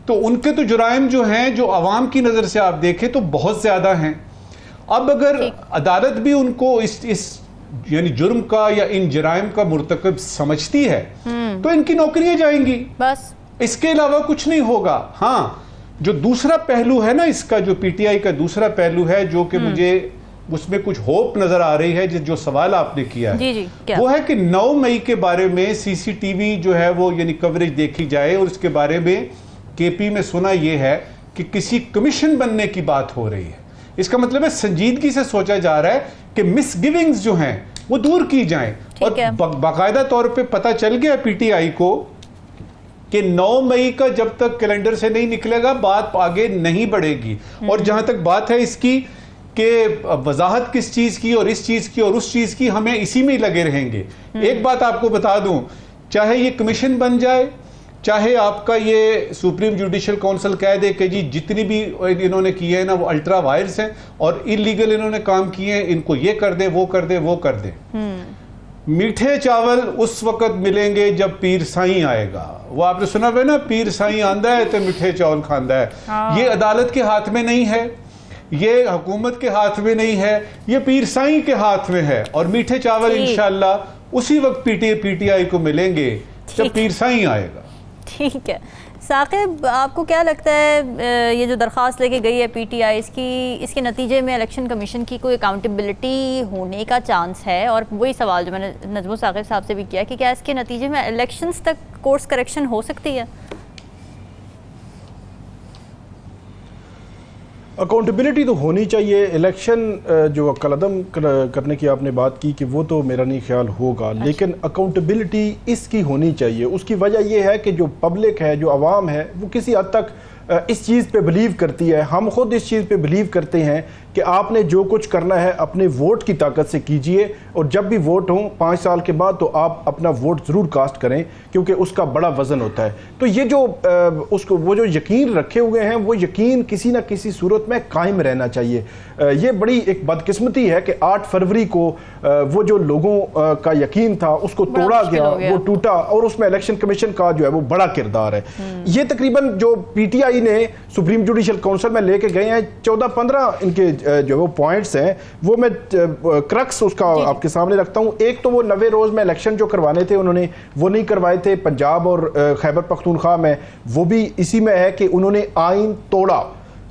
तो उनके तो जुराइम जो हैं, जो अवाम की नजर से आप देखें तो बहुत ज्यादा हैं। अब अगर अदालत भी उनको इस यानी जुर्म का या इन जराइम का मुर्तकब समझती है तो इनकी नौकरियां जाएंगी, बस इसके अलावा कुछ नहीं होगा। हाँ, जो दूसरा पहलू है ना इसका, जो पीटीआई का दूसरा पहलू है, जो कि मुझे उसमें कुछ होप नजर आ रही है, जो सवाल आपने किया है जी, क्या? वो है कि 9 मई के बारे में सीसीटीवी जो है वो यानी कवरेज देखी जाए, और उसके बारे में केपी में सुना यह है कि किसी कमीशन बनने की बात हो रही है। इसका मतलब है संजीदगी से सोचा जा रहा है कि मिसगिविंग्स जो हैं वो दूर की जाएं, और बाकायदा तौर पे पता चल गया पीटीआई को कि 9 मई का जब तक कैलेंडर से नहीं निकलेगा बात आगे नहीं बढ़ेगी। और जहां तक बात है इसकी कि वजाहत किस चीज की और इस चीज की और उस चीज की, हमें इसी में ही लगे रहेंगे। एक बात आपको बता दूं, चाहे ये कमीशन बन जाए, चाहे आपका ये सुप्रीम जुडिशल काउंसिल कह दे कि जी जितनी भी इन्होंने किए हैं ना वो अल्ट्रा वायर्स हैं और इलीगल इन्होंने काम किए हैं, इनको ये कर दे वो कर दे वो कर दे, मीठे चावल उस वक्त मिलेंगे जब पीर साईं आएगा। वो आपने सुना है ना, पीर साईं आंदा है तो मीठे चावल खांदा है। ये अदालत के हाथ में नहीं है, ये हुकूमत के हाथ में नहीं है, ये पीर साईं के हाथ में है। और मीठे चावल इंशाअल्लाह उसी वक्त पीटीआई को मिलेंगे जब पीर साईं आएगा। ठीक है साकिब, आपको क्या लगता है ये जो दरख्वास्त लेके गई है पीटीआई, इसके नतीजे में इलेक्शन कमीशन की कोई अकाउंटेबिलिटी होने का चांस है? और वही सवाल जो मैंने नजमो साकिब साहब से भी किया कि क्या इसके नतीजे में इलेक्शंस तक कोर्स करेक्शन हो सकती है? अकाउंटेबिलिटी तो होनी चाहिए। इलेक्शन जो कलअदम करने की आपने बात की कि वो तो मेरा नहीं ख्याल होगा, लेकिन अकाउंटेबिलिटी इसकी होनी चाहिए। उसकी वजह यह है कि जो पब्लिक है, जो आवाम है, वो किसी हद तक इस चीज़ पे बिलीव करती है। हम खुद इस चीज़ पे बिलीव करते हैं कि आपने जो कुछ करना है अपने वोट की ताकत से कीजिए, और जब भी वोट हो 5 साल के बाद तो आप अपना वोट ज़रूर कास्ट करें, क्योंकि उसका बड़ा वजन होता है। तो ये जो उसको वो जो यकीन रखे हुए हैं, वो यकीन किसी ना किसी सूरत में कायम रहना चाहिए। ये बड़ी एक बदकिस्मती है कि 8 फरवरी को वो जो लोगों का यकीन था उसको तोड़ा गया, वो टूटा, और उसमें इलेक्शन कमीशन का जो है वो बड़ा किरदार है। ये तकरीबन जो पीटीआई ने सुप्रीम जुडिशल काउंसिल में लेके गए हैं 14-15 इनके जो वो पॉइंट्स हैं, वो मैं क्रक्स उसका आपके सामने रखता हूं। एक तो वो 90 रोज में इलेक्शन जो करवाने थे उन्होंने वो नहीं करवाए थे पंजाब और खैबर पख्तूनख्वा में, वो भी इसी में है कि उन्होंने आइन तोड़ा।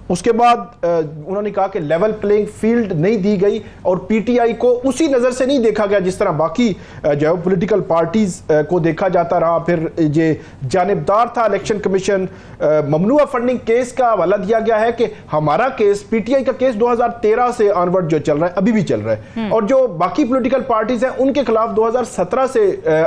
उसके बाद उन्होंने कहा कि लेवल प्लेइंग फील्ड नहीं दी गई, और पीटीआई को उसी नज़र से नहीं देखा गया जिस तरह बाकी जो है पॉलिटिकल पार्टीज को देखा जाता रहा। फिर ये जानिबदार था इलेक्शन कमीशन। ममनुआ फंडिंग केस का हवाला दिया गया है कि हमारा केस, पीटीआई का केस 2013 से ऑनवर्ड जो चल रहा है, अभी भी चल रहा है, और जो बाकी पॉलिटिकल पार्टीज हैं उनके खिलाफ 2017 से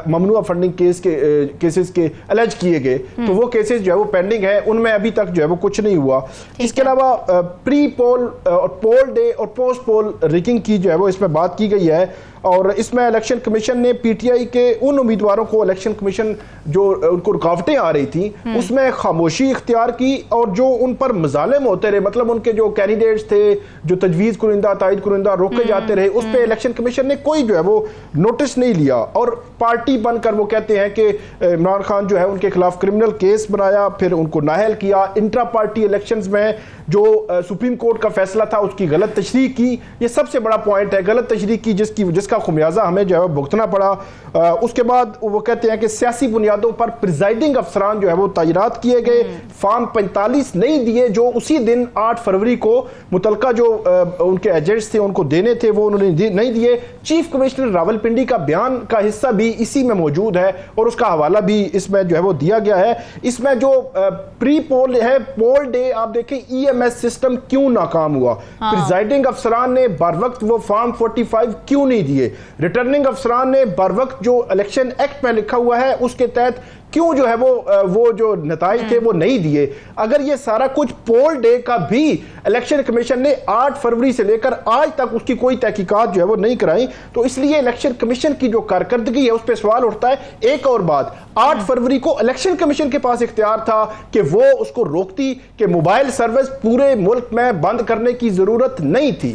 ममनुआ फंडिंग केसेस के अलेज किए गए, तो वो केसेस जो है वो पेंडिंग है, उनमें अभी तक जो है वो कुछ नहीं हुआ। इसके अलावा प्री पोल और पोल डे और पोस्ट पोल रिगिंग की जो है वो इसमें बात की गई है, और इसमें इलेक्शन कमीशन ने पीटीआई के उन उम्मीदवारों को, इलेक्शन कमीशन जो उनको रुकावटें आ रही थी उसमें खामोशी इख्तियार की, और जो उन पर मजालिम होते रहे, मतलब उनके जो कैंडिडेट्स थे जो तजवीज़ कुरिंदा, तायद कुरिंदा रोके जाते रहे, उस पर इलेक्शन कमीशन ने कोई जो है वो नोटिस नहीं लिया, और पार्टी बनकर वो कहते हैं कि इमरान खान जो है उनके खिलाफ क्रिमिनल केस बनाया, फिर उनको नाअहल किया। इंट्रा पार्टी इलेक्शंस में जो सुप्रीम कोर्ट का फैसला था उसकी गलत तशरीह की, ये सबसे बड़ा पॉइंट है, गलत तशरीह की जिसका खुमियाजा हमें जो है भुगतना पड़ा। उसके बाद वो कहते हैं कि सियासी बुनियादों पर प्रिजाइडिंग अफसरान जो है वो तैनात किए गए, फॉर्म 45 नहीं दिए जो उसी दिन 8 फरवरी को मुतलका जो उनके एजेंट्स थे उनको देने थे, वो उन्होंने नहीं दिए। चीफ कमिश्नर रावलपिंडी का बयान का हिस्सा भी इसी में मौजूद है, और उसका हवाला भी इसमें जो है वो दिया गया है। इसमें जो प्री पोल है, पोल डे, आप देखें ईएमएस सिस्टम क्यों नाकाम हुआ, प्रिजाइडिंग अफसरान ने बर वक्त वो फॉर्म 45 क्यों नहीं दिए, रिटर्निंग अफसरान ने बर वक्त जो इलेक्शन एक्ट में लिखा हुआ है उसके तहत क्यों जो है वो जो नताइज थे वो नहीं दिए। अगर ये सारा कुछ पोल डे का भी इलेक्शन कमीशन ने 8 फरवरी से लेकर आज तक उसकी कोई तहकीकात जो है वो नहीं कराई, तो इसलिए इलेक्शन कमीशन की जो कारकर्दगी है उस पर सवाल उठता है। एक और बात, 8 फरवरी को इलेक्शन कमीशन के पास इख्तियार था कि वो उसको रोकती कि मोबाइल सर्विस पूरे मुल्क में बंद करने की जरूरत नहीं थी।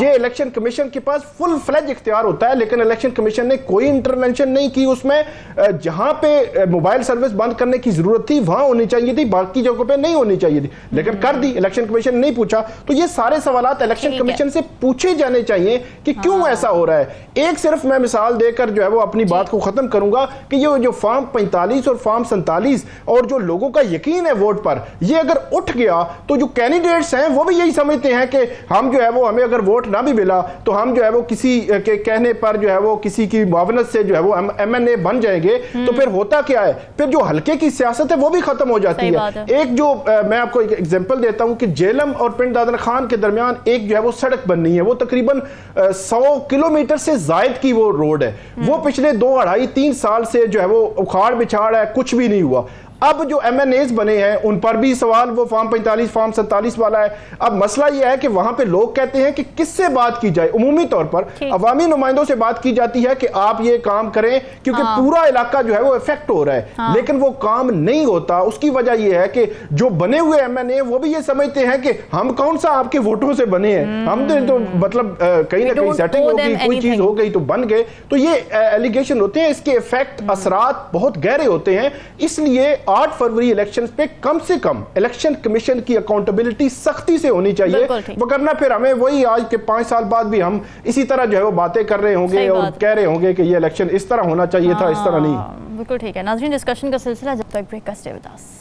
ये इलेक्शन कमीशन के पास फुल फ्लेज इख्तियार होता है, लेकिन इलेक्शन कमीशन ने कोई इंटरवेंशन नहीं की उसमें। जहां पे मोबाइल सर्विस बंद करने की जरूरत थी वहां होनी चाहिए थी, बाकी जगहों पे नहीं होनी चाहिए थी, लेकिन कर दी, इलेक्शन कमीशन ने नहीं पूछा। तो ये सारे सवालात इलेक्शन कमीशन से पूछे जाने चाहिए कि क्यों ऐसा हो रहा है। एक सिर्फ मैं मिसाल देकर जो है वो अपनी बात को खत्म करूंगा कि ये जो फॉर्म 45 और फॉर्म 47 और जो लोगों का यकीन है वोट पर, ये अगर उठ गया तो जो कैंडिडेट्स हैं वो भी यही समझते हैं कि हम जो है वो, हमें अगर वोट ना भी मिला तो हम जो है वो किसी के कहने पर जो है वो किसी की मुआवनत से जो है वो हम एमएनए बन जाएंगे। तो फिर होता क्या है, फिर जो हल्के की सियासत है वो भी खत्म हो जाती है। एक जो मैं आपको एक एग्जांपल देता हूं कि जेलम और पिंड दादर खान के दरमियान एक जो है वो सड़क बननी है, वो तकरीबन 100 किलोमीटर से जायद की वो रोड है, वो पिछले 2-2.5-3 साल से जो है वो उखाड़ बिछाड़ है, कुछ भी नहीं हुआ। अब जो एमएनएज बने हैं उन पर भी सवाल वो फॉर्म 45 फॉर्म 47 वाला है। अब मसला यह है कि वहां पे लोग कहते हैं कि किससे बात की जाए, उमूमी तौर पर अवामी नुमाइंदों से बात की जाती है कि आप ये काम करें क्योंकि पूरा इलाका जो है वो इफेक्ट हो रहा है, लेकिन वो काम नहीं होता। उसकी वजह यह है कि जो बने हुए एमएनए वो भी ये समझते हैं कि हम कौन सा आपके वोटों से बने हैं, हम तो मतलब कहीं ना कहीं सेटिंग हो गई, कोई चीज हो गई तो बन गए। तो ये एलिगेशन होते हैं, इसके इफेक्ट असरात बहुत गहरे होते हैं। इसलिए 8 फरवरी इलेक्शंस पे कम से कम इलेक्शन कमीशन की अकाउंटेबिलिटी सख्ती से होनी चाहिए, वरना फिर हमें वही आज के 5 साल बाद भी हम इसी तरह जो है वो बातें कर रहे होंगे और कह रहे होंगे कि ये इलेक्शन इस तरह होना चाहिए था, इस तरह नहीं। बिल्कुल ठीक है नाज़रीन, डिस्कशन का सिलसिला जब तक ब्रेक का stay with us.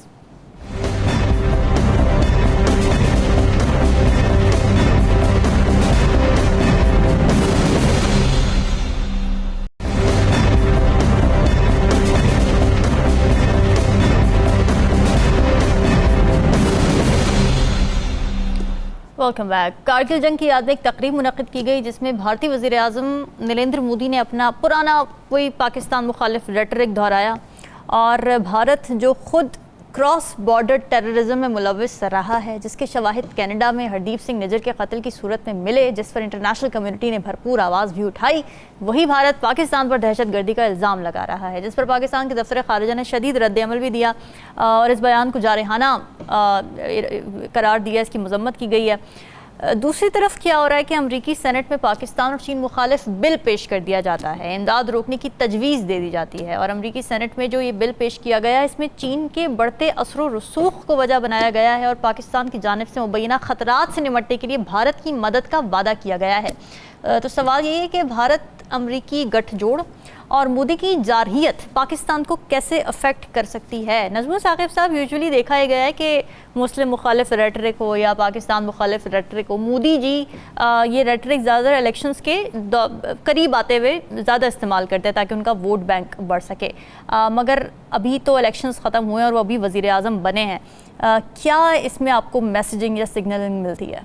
Welcome back. Kargil जंग की याद में एक तकरीब मुनक़िद की गई जिसमें भारतीय वज़ीर आज़म नरेंद्र मोदी ने अपना पुराना वही पाकिस्तान मुखालिफ रेटरिक दोहराया और भारत जो खुद क्रॉस बॉर्डर टेररिज्म में मुलविस रहा है, जिसके शवाहिद कनाडा में हरदीप सिंह निज्जर के कत्ल की सूरत में मिले, जिस पर इंटरनेशनल कम्युनिटी ने भरपूर आवाज़ भी उठाई, वही भारत पाकिस्तान पर दहशतगर्दी का इल्ज़ाम लगा रहा है, जिस पर पाकिस्तान के दफ्तर खारिजा ने शदीद रद्द-ए-अमल भी दिया और इस बयान को जारहाना करार दिया, इसकी मजम्मत की गई है। दूसरी तरफ क्या हो रहा है कि अमरीकी सेनेट में पाकिस्तान और चीन मुखालिफ बिल पेश कर दिया जाता है, इमदाद रोकने की तजवीज़ दे दी जाती है और अमरीकी सेनेट में जो ये बिल पेश किया गया है इसमें चीन के बढ़ते असर रसूख को वजह बनाया गया है और पाकिस्तान की जानिब से मुबैना ख़तरात से निपटने के लिए भारत की मदद का वादा किया गया है। तो सवाल ये है कि भारत अमरीकी गठजोड़ और मोदी की जारहियत पाकिस्तान को कैसे अफेक्ट कर सकती है। नज़मुल साकिब साहब, यूजुअली देखा गया है कि मुस्लिम मुखालिफ रेटरिक हो या पाकिस्तान मुखालिफ रेटरिक हो, मोदी जी ये रेटरिक ज़्यादातर इलेक्शंस के करीब आते हुए ज़्यादा इस्तेमाल करते हैं ताकि उनका वोट बैंक बढ़ सके, मगर अभी तो इलेक्शंस ख़त्म हुए हैं और वो अभी वज़ीर आज़म बने हैं। क्या इसमें आपको मैसेजिंग या सिग्नलिंग मिलती है?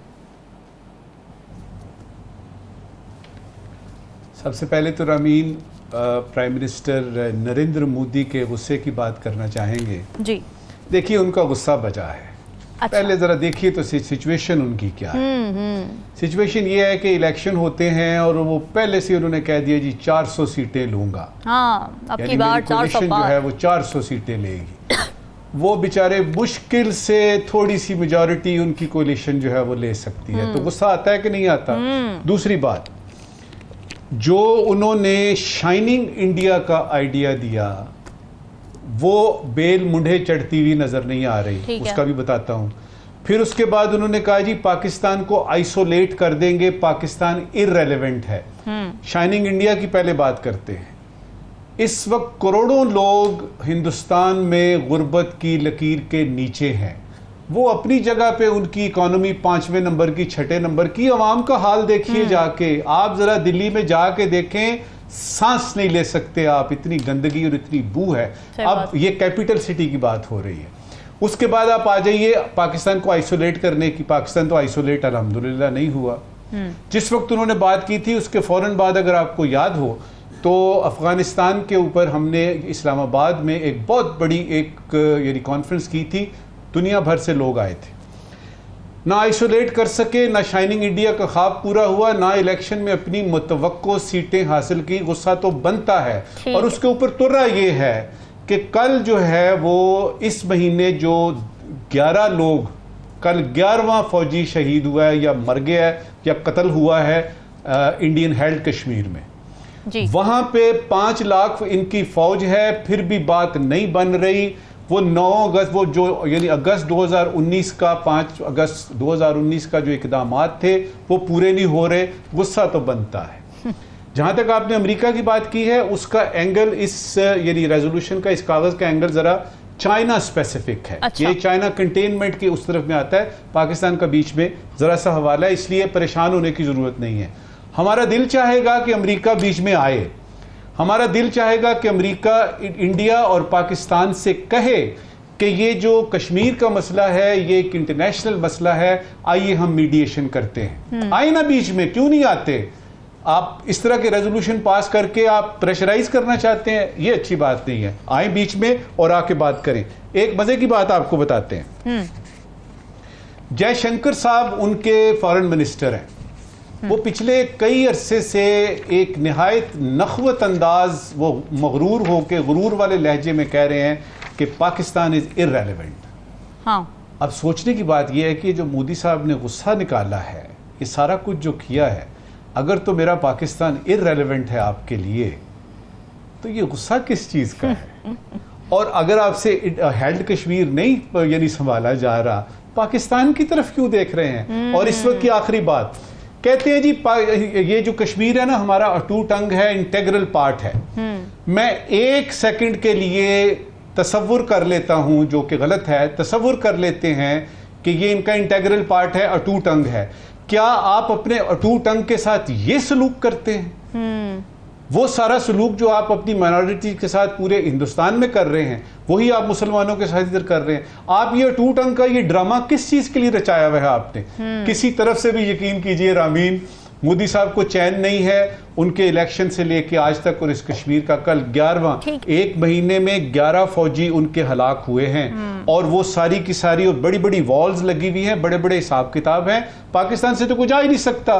सबसे पहले तो रामीन प्राइम मिनिस्टर नरेंद्र मोदी के गुस्से की बात करना चाहेंगे जी। देखिए, उनका गुस्सा बचा है। अच्छा। पहले ज़रा देखिए तो सिचुएशन उनकी क्या है। सिचुएशन ये है कि इलेक्शन होते हैं और वो पहले से उन्होंने कह दिया जी 400 सीटें लूँगा। हाँ, अब की बार 400 जो है वो 400 सीटें लेगी। वो बेचारे मुश्किल से थोड़ी सी मेजॉरिटी उनकी कोलिशन जो है वो ले सकती है, तो गुस्सा आता है कि नहीं आता। दूसरी बात, जो उन्होंने शाइनिंग इंडिया का आइडिया दिया वो बेल मुंढे चढ़ती हुई नजर नहीं आ रही, उसका भी बताता हूं। फिर उसके बाद उन्होंने कहा जी पाकिस्तान को आइसोलेट कर देंगे, पाकिस्तान इररेलेवेंट है। शाइनिंग इंडिया की पहले बात करते हैं। इस वक्त करोड़ों लोग हिंदुस्तान में गुर्बत की लकीर के नीचे हैं। वो अपनी जगह पे उनकी इकोनॉमी 5वें नंबर की, 6ठे नंबर की। आवाम का हाल देखिए जाके, आप जरा दिल्ली में जाके देखें, सांस नहीं ले सकते आप, इतनी गंदगी और इतनी बू है। अब ये कैपिटल सिटी की बात हो रही है। उसके बाद आप आ जाइए पाकिस्तान को आइसोलेट करने की। पाकिस्तान तो आइसोलेट अल्हम्दुलिल्लाह नहीं हुआ। जिस वक्त उन्होंने बात की थी उसके फौरन बाद अगर आपको याद हो तो अफगानिस्तान के ऊपर हमने इस्लामाबाद में एक बहुत बड़ी एक यानी कॉन्फ्रेंस की थी, दुनिया भर से लोग आए थे। ना आइसोलेट कर सके, ना शाइनिंग इंडिया का ख्वाब पूरा हुआ, ना इलेक्शन में अपनी मुतवक्को सीटें हासिल की। गुस्सा तो बनता है। और उसके ऊपर तुर्रा ये है कि कल जो है वो इस महीने जो 11 लोग, कल 11वां फौजी शहीद हुआ है या मर गया है या कत्ल हुआ है इंडियन हेल्ड कश्मीर में जी। वहां पे 5 लाख इनकी फौज है, फिर भी बात नहीं बन रही। वो 9 अगस्त, वो जो यानी अगस्त 2019 का 5 अगस्त 2019 का जो इकदामात थे वो पूरे नहीं हो रहे। गुस्सा तो बनता है। जहां तक आपने अमेरिका की बात की है, उसका एंगल इस यानी रेजोल्यूशन का, इस कागज का एंगल जरा चाइना स्पेसिफिक है। अच्छा। ये चाइना कंटेनमेंट के उस तरफ में आता है, पाकिस्तान का बीच में जरा सा हवाला है, इसलिए परेशान होने की जरूरत नहीं है। हमारा दिल चाहेगा कि अमेरिका बीच में आए। हमारा दिल चाहेगा कि अमेरिका इंडिया और पाकिस्तान से कहे कि ये जो कश्मीर का मसला है ये एक इंटरनेशनल मसला है, आइए हम मीडिएशन करते हैं। आए ना बीच में, क्यों नहीं आते? आप इस तरह के रेजोल्यूशन पास करके आप प्रेशराइज करना चाहते हैं, ये अच्छी बात नहीं है। आए बीच में और आके बात करें। एक मजे की बात आपको बताते हैं। जयशंकर साहब उनके फॉरेन मिनिस्टर हैं। वो पिछले कई अरसे से एक निहायत नखवत अंदाज, वो मगरूर हो के गुरूर वाले लहजे में कह रहे हैं कि पाकिस्तान इज इररेलेवेंट। हाँ। अब सोचने की बात यह है कि जो मोदी साहब ने गुस्सा निकाला है, ये सारा कुछ जो किया है, अगर तो मेरा पाकिस्तान इररेलेवेंट है आपके लिए, तो ये गुस्सा किस चीज़ का है? और अगर आपसे हेल्ड कश्मीर नहीं यानी संभाला जा रहा, पाकिस्तान की तरफ क्यों देख रहे हैं? और इस वक्त की आखिरी बात कहते हैं जी ये जो कश्मीर है ना हमारा अटूट अंग है, इंटेग्रल पार्ट है। मैं 1 सेकंड के लिए तसव्वुर कर लेता हूं, जो कि गलत है, तसव्वुर कर लेते हैं कि ये इनका इंटेग्रल पार्ट है, अटूट अंग है। क्या आप अपने अटूट अंग के साथ ये सलूक करते हैं? वो सारा सलूक जो आप अपनी माइनॉरिटी के साथ पूरे हिंदुस्तान में कर रहे हैं, वही आप मुसलमानों के साथ इधर कर रहे हैं। आप ये अटूट अंग का ये ड्रामा किस चीज के लिए रचाया हुआ है आपने? किसी तरफ से भी यकीन कीजिए रामीन, मोदी साहब को चैन नहीं है उनके इलेक्शन से लेके आज तक, और इस कश्मीर का कल 11वां, एक महीने में 11 फौजी उनके हलाक हुए हैं, और वो सारी की सारी, और बड़ी बड़ी वॉल्स लगी हुई हैं, बड़े बड़े हिसाब किताब हैं, पाकिस्तान से तो कुछ आ ही नहीं सकता।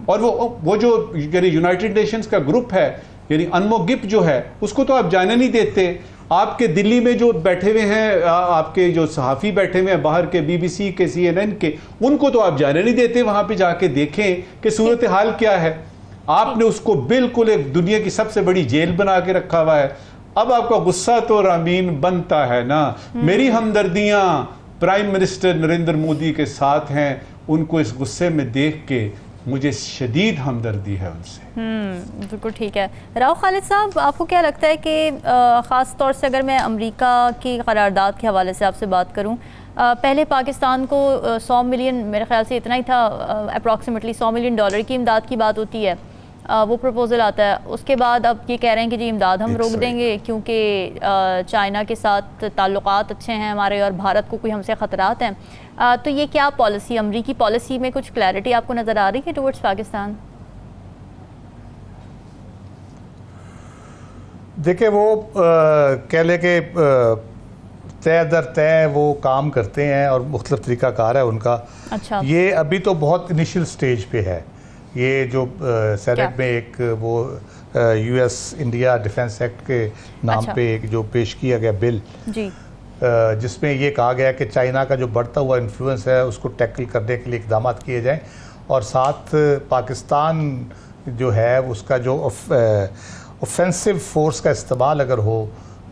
और वो जो यानी यूनाइटेड नेशंस का ग्रुप है, यानी अनमो गिप जो है, उसको तो आप जाने नहीं देते। आपके दिल्ली में जो बैठे हुए हैं, आपके जो सहाफ़ी बैठे हुए हैं बाहर के, BBC के, CNN के, उनको तो आप जाने नहीं देते। वहां पे जाके देखें कि सूरत हाल क्या है। आपने उसको बिल्कुल एक दुनिया की सबसे बड़ी जेल बना के रखा हुआ है। अब आपका गुस्सा तो रामीन बनता है ना। मेरी हमदर्दियां प्राइम मिनिस्टर नरेंद्र मोदी के साथ हैं। उनको इस गुस्से में देख के मुझे शदीद हमदर्दी है उनसे। बिल्कुल ठीक है। राव खालिद साहब, आपको क्या लगता है कि ख़ास तौर से अगर मैं अमेरिका की करारदाद के हवाले से आपसे बात करूं, पहले पाकिस्तान को 100 मिलियन, मेरे ख्याल से इतना ही था, अप्रॉक्सीमेटली $100 मिलियन की इमदाद की बात होती है, वो प्रपोज़ल आता है। उसके बाद अब ये कह रहे हैं कि जी इमदाद हम रोक देंगे क्योंकि चाइना के साथ ताल्लुकात अच्छे हैं हमारे और भारत को कोई हमसे ख़तरात हैं। तो ये क्या पॉलिसी, अमरीकी पॉलिसी में कुछ क्लैरिटी आपको नज़र आ रही है टुवर्ड्स पाकिस्तान? देखिए, वो कह ले कि तय दर तय वो काम करते हैं और मुख्तलिफ तरीक़ाकार है उनका। अच्छा। ये अभी तो बहुत इनिशियल स्टेज पे है। ये जो सेनेट में एक वो US इंडिया डिफेंस एक्ट के नाम पे एक जो पेश किया गया बिल जी, जिसमें ये कहा गया कि चाइना का जो बढ़ता हुआ इन्फ्लुएंस है उसको टैकल करने के लिए इक़दाम किए जाएं, और साथ पाकिस्तान जो है उसका जो ऑफेंसिव फोर्स का इस्तेमाल अगर हो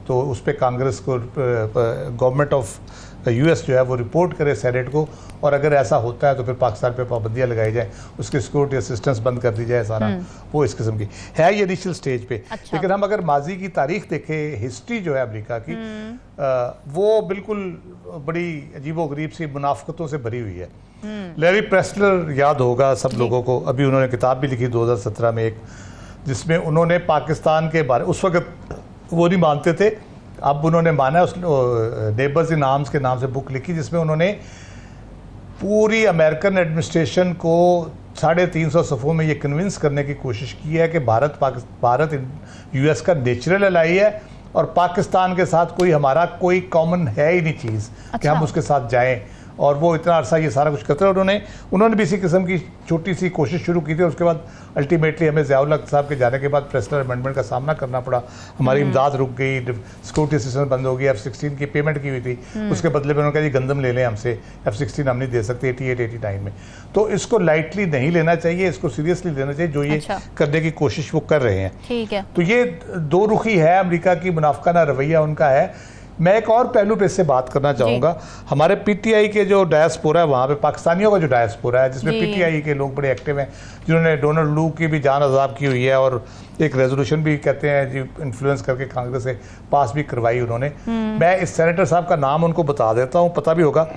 तो उस पर कांग्रेस को, गवर्नमेंट ऑफ US जो है वो रिपोर्ट करे सेनेट को, और अगर ऐसा होता है तो फिर पाकिस्तान पे पाबंदियां लगाई जाए, उसकी सिक्योरिटी असिस्टेंस बंद कर दी जाए, सारा वो इस किस्म की है ये इनिशियल स्टेज पे। अच्छा। लेकिन हम अगर माजी की तारीख देखें, हिस्ट्री जो है अमेरिका की, वो बिल्कुल बड़ी अजीबोगरीब सी मुनाफकतों से भरी हुई है। लैरी प्रेस्लर याद होगा सब लोगों को, अभी उन्होंने किताब भी लिखी 2017 में एक, जिसमें उन्होंने पाकिस्तान के बारे, उस वक्त वो नहीं मानते थे, अब उन्होंने माना, उस नेबर्स इन आर्म्स के नाम से बुक लिखी, जिसमें उन्होंने पूरी अमेरिकन एडमिनिस्ट्रेशन को 350 सफ़ों में ये कन्विंस करने की कोशिश की है कि भारत US का नेचुरल एलाई है और पाकिस्तान के साथ हमारा कोई कॉमन है ही नहीं चीज़। अच्छा। कि हम उसके साथ जाएं, और वो इतना अरसा ये सारा कुछ करते रहे। उन्होंने भी इसी किस्म की छोटी सी कोशिश शुरू की थी। उसके बाद अल्टीमेटली हमें ज़ियाउल हक साहब के जाने के बाद प्रेस्लर अमेंडमेंट का सामना करना पड़ा। हमारी इमदाद रुक गई, सिक्योरिटी सिस्टम बंद हो गई, F-16 की पेमेंट की हुई थी, उसके बदले में उन्होंने कहा जी गंदम ले लें हमसे, F-16 हम नहीं दे सकते 88-89 में। तो इसको लाइटली नहीं लेना चाहिए, इसको सीरियसली लेना चाहिए, जो ये करने की कोशिश वो कर रहे हैं। ठीक है। तो ये दो रुखी है अमेरिका की, मुनाफिकाना रवैया उनका है। मैं एक और पहलू पे इससे बात करना चाहूँगा। हमारे PTI के जो डायस्पोरा है वहाँ पे, पाकिस्तानियों का जो डायस्पोरा है, जिसमें PTI के लोग बड़े एक्टिव हैं, जिन्होंने डोनाल्ड लू की भी जान अजाब की हुई है, और एक रेजोल्यूशन भी कहते हैं जी इन्फ्लुएंस करके कांग्रेस से पास भी करवाई उन्होंने। मैं इस सेनेटर साहब का नाम उनको बता देता हूँ, पता भी होगा,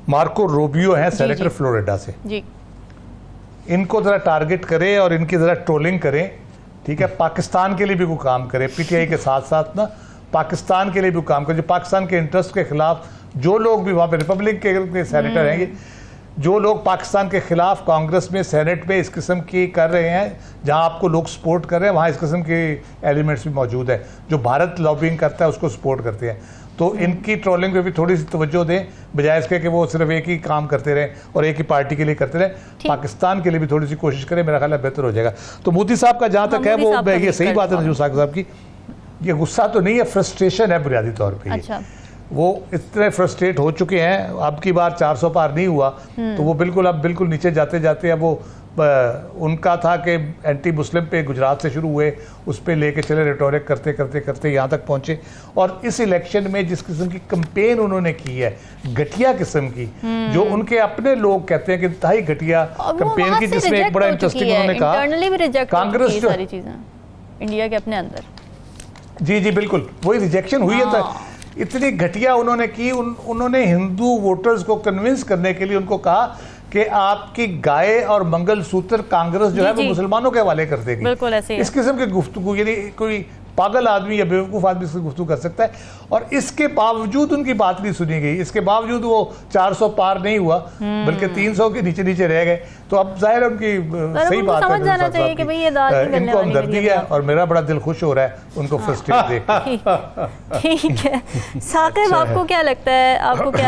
मार्को रूबियो हैं, सेनेटर फ्लोरिडा से। इनको ज़रा टारगेट करें और इनकी ज़रा ट्रोलिंग करें, ठीक है। पाकिस्तान के लिए भी कोई काम करें, PTI के साथ साथ ना पाकिस्तान के लिए भी काम करें। पाकिस्तान के इंटरेस्ट के खिलाफ जो लोग भी वहाँ पे रिपब्लिक के सेनेटर हैं, जो लोग पाकिस्तान के खिलाफ कांग्रेस में, सेनेट में इस किस्म की कर रहे हैं, जहाँ आपको लोग सपोर्ट कर रहे हैं, वहाँ इस किस्म के एलिमेंट्स भी मौजूद है। जो भारत लॉबिंग करता है उसको सपोर्ट करते हैं। तो इनकी ट्रोलिंग पे भी थोड़ी सी तवज्जो दें, बजाय इसके कि वो सिर्फ एक ही काम करते रहें और एक ही पार्टी के लिए करते रहें। पाकिस्तान के लिए भी थोड़ी सी कोशिश करें, मेरा ख्याल है बेहतर हो जाएगा। तो मोदी साहब का जहाँ तक है वो, ये सही बात है नजूर साहब की, ये गुस्सा तो नहीं है, फ्रस्ट्रेशन है बुनियादी तौर पे। अच्छा। वो इतने फ्रस्ट्रेट हो चुके हैं, अब की बार 400 पार नहीं हुआ तो वो अब बिल्कुल नीचे जाते जाते, अब वो उनका था कि एंटी मुस्लिम पे गुजरात से शुरू हुए, उस पे लेके चले, रिटोरिक करते करते करते यहाँ तक पहुँचे। और इस इलेक्शन में जिस किस्म की कंपेन उन्होंने की है, घटिया किस्म की, जो उनके अपने लोग कहते हैं कि इंतहाई घटिया कंपेन की, जिसमें एक बड़ा इंटरेस्टिंग उन्होंने कहा कांग्रेस सारी चीज़ें इंडिया के अपने अंदर, जी बिल्कुल वही रिजेक्शन हुई है। तो इतनी घटिया उन्होंने की, उन्होंने हिंदू वोटर्स को कन्विंस करने के लिए उनको कहा कि आपकी गाय और मंगलसूत्र कांग्रेस जो है वो मुसलमानों के हवाले कर देगी। बिल्कुल ऐसे ही। इस किस्म की गुफ्तगू, यानी कोई पागल आदमी या बेवकूफ़ आदमी से गुफ्तगू कर सकता है। और इसके बावजूद उनकी बात नहीं सुनी गई, इसके बावजूद वो 400 पार नहीं हुआ बल्कि 300 के नीचे नीचे रह गए। तो अब जाहिर है उनकी सही बात है, इनको हमदर्दी है और मेरा बड़ा दिल खुश हो रहा है उनको फ्रस्ट्रेट देख कर। ठीक है साकिब, आपको क्या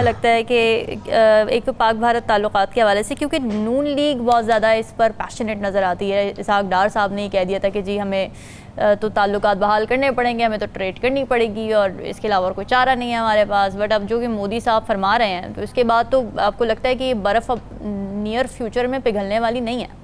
लगता है कि एक तो पाक भारत ताल्लुकात के हवाले से, क्योंकि नून लीग बहुत ज़्यादा इस पर पैशनेट नज़र आती है, इसहाक डार साहब ने कह दिया था कि जी हमें तो ताल्लुकात बहाल करने पड़ेंगे, हमें तो ट्रेड करनी पड़ेगी और इसके अलावा और कोई चारा नहीं है हमारे पास। बट अब जो कि मोदी साहब फरमा रहे हैं, तो इसके बाद तो आपको लगता है कि ये बर्फ़ अब नियर फ्यूचर में पिघलने वाली नहीं है?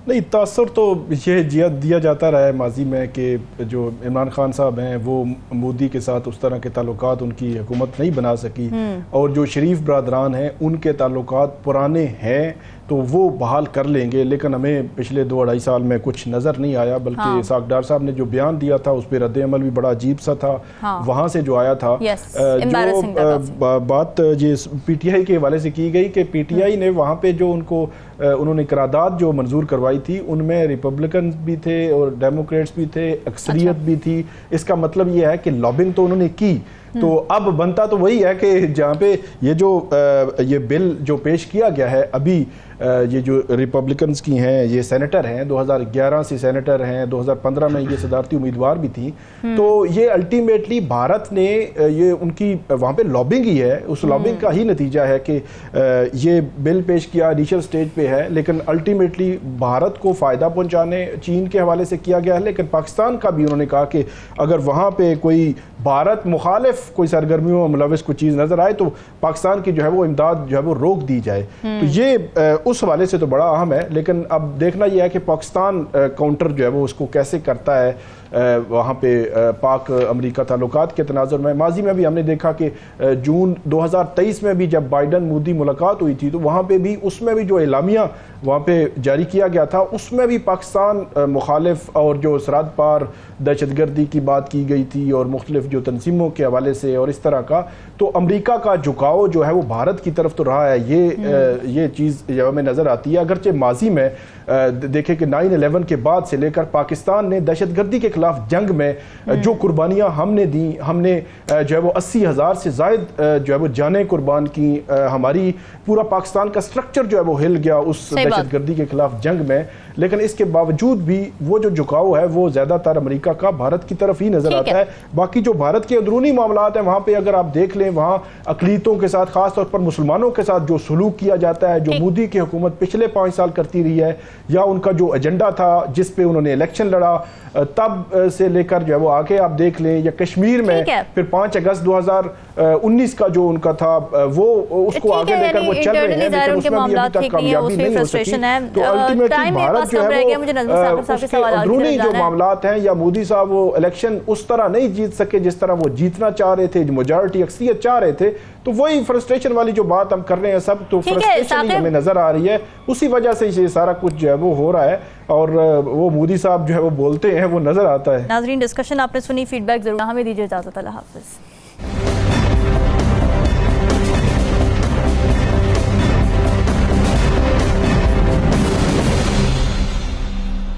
नहीं, तासर तो ये दिया जाता रहा है माजी में कि जो इमरान खान साहब हैं वो मोदी के साथ उस तरह के ताल्लुकात उनकी हुकूमत नहीं बना सकी, और जो शरीफ बरदरान हैं उनके ताल्लुकात पुराने हैं तो वो बहाल कर लेंगे। लेकिन हमें पिछले 2-2.5 साल में कुछ नज़र नहीं आया, बल्कि इसहाक डार साहब ने जो बयान दिया था उस पर रद्द अमल भी बड़ा अजीब सा था। वहाँ से जो आया था जो बात ये PTI के हवाले से की गई कि PTI ने वहाँ पे जो उन्होंने करारदाद जो मंजूर करवाई थी उनमें रिपब्लिकन भी थे और डेमोक्रेट्स भी थे, अक्सरियत भी थी। इसका मतलब ये है कि लॉबिंग तो उन्होंने की, तो अब बनता तो वही है कि जहाँ पे ये बिल जो पेश किया गया है अभी, ये जो रिपब्लिकन्स की हैं, ये सेनेटर हैं, 2011 से सेनेटर हैं, 2015 में ये सदारती उम्मीदवार भी थी। तो ये अल्टीमेटली भारत ने ये उनकी वहाँ पे लॉबिंग ही है, उस लॉबिंग का ही नतीजा है कि ये बिल पेश किया, इनिशियल स्टेज पे है, लेकिन अल्टीमेटली भारत को फ़ायदा पहुँचाने चीन के हवाले से किया गया है। लेकिन पाकिस्तान का भी उन्होंने कहा कि अगर वहाँ पे कोई भारत मुखालिफ कोई सरगर्मियों में मुलविस कोई चीज़ नज़र आए तो पाकिस्तान की जो है वो इमदाद जो है वो रोक दी जाए। तो ये उस हवाले से तो बड़ा अहम है। लेकिन अब देखना यह है कि पाकिस्तान काउंटर जो है वो उसको कैसे करता है वहाँ पे पाक अमेरिका ताल्लुकात के तनाजुर में। माजी में भी हमने देखा कि जून 2023 में भी जब बाइडन मोदी मुलाकात हुई थी तो वहाँ पे भी उसमें भी जो एलामिया वहाँ पे जारी किया गया था उसमें भी पाकिस्तान मुखालिफ और जो सरहद पार दहशतगर्दी की बात की गई थी और मुख्तलिफ जो तंजीमों के हवाले से और इस तरह का। तो अमेरिका का झुकाव जो है वो भारत की तरफ तो रहा है, ये चीज़ हमें नज़र आती है। अगरचे माजी में देखें कि 9/11 के बाद से लेकर पाकिस्तान ने दहशतगर्दी के खिलाफ जंग में जो कुर्बानियाँ हमने दी, हमने जो है वो 80,000 से ज़ायद जो है वो जानें कुर्बान की, हमारी पूरा पाकिस्तान का स्ट्रक्चर जो है वो हिल गया उस दहशतगर्दी के खिलाफ जंग में। लेकिन इसके बावजूद भी वो जो झुकाव है वो ज़्यादातर अमेरिका का भारत की तरफ ही नज़र आता है। बाकी जो भारत के अंदरूनी मामलात हैं वहाँ पे अगर आप देख लें, वहाँ अक़लीतों के साथ ख़ास तौर पर मुसलमानों के साथ जो सलूक किया जाता है, जो मोदी की हुकूमत पिछले 5 साल करती रही है, या उनका जो एजेंडा था जिस पे उन्होंने इलेक्शन लड़ा तब से लेकर जो है वो आगे आप देख लें, या कश्मीर में फिर 5 अगस्त 2019 का जो उनका था वो उसको आगे लेकर वो चल रहे हैं, लेकिन उसमें भी अभी तक कामयाबी नहीं हो सकी। तो अल्टीमेटली भारत जो है वो उसके अंदरूनी जो मामलात हैं, या मोदी साहब वो इलेक्शन उस तरह नहीं जीत सके जिस तरह वो जीतना चाह रहे थे, मेजॉरिटी अक्सरियत चाह रहे थे। तो वही फ्रस्ट्रेशन वाली जो बात हम कर रहे हैं सब, तो फ्रस्ट्रेशन ही हमें नजर आ रही है, उसी वजह से ये सारा कुछ जो है वो हो रहा है और वो मोदी साहब जो है वो बोलते हैं वो नजर आता है। नाज़रीन, डिस्कशन आपने सुनी, फीडबैक जरूर हमें दीजिए इजाजत। अल्लाह हाफ़िज़।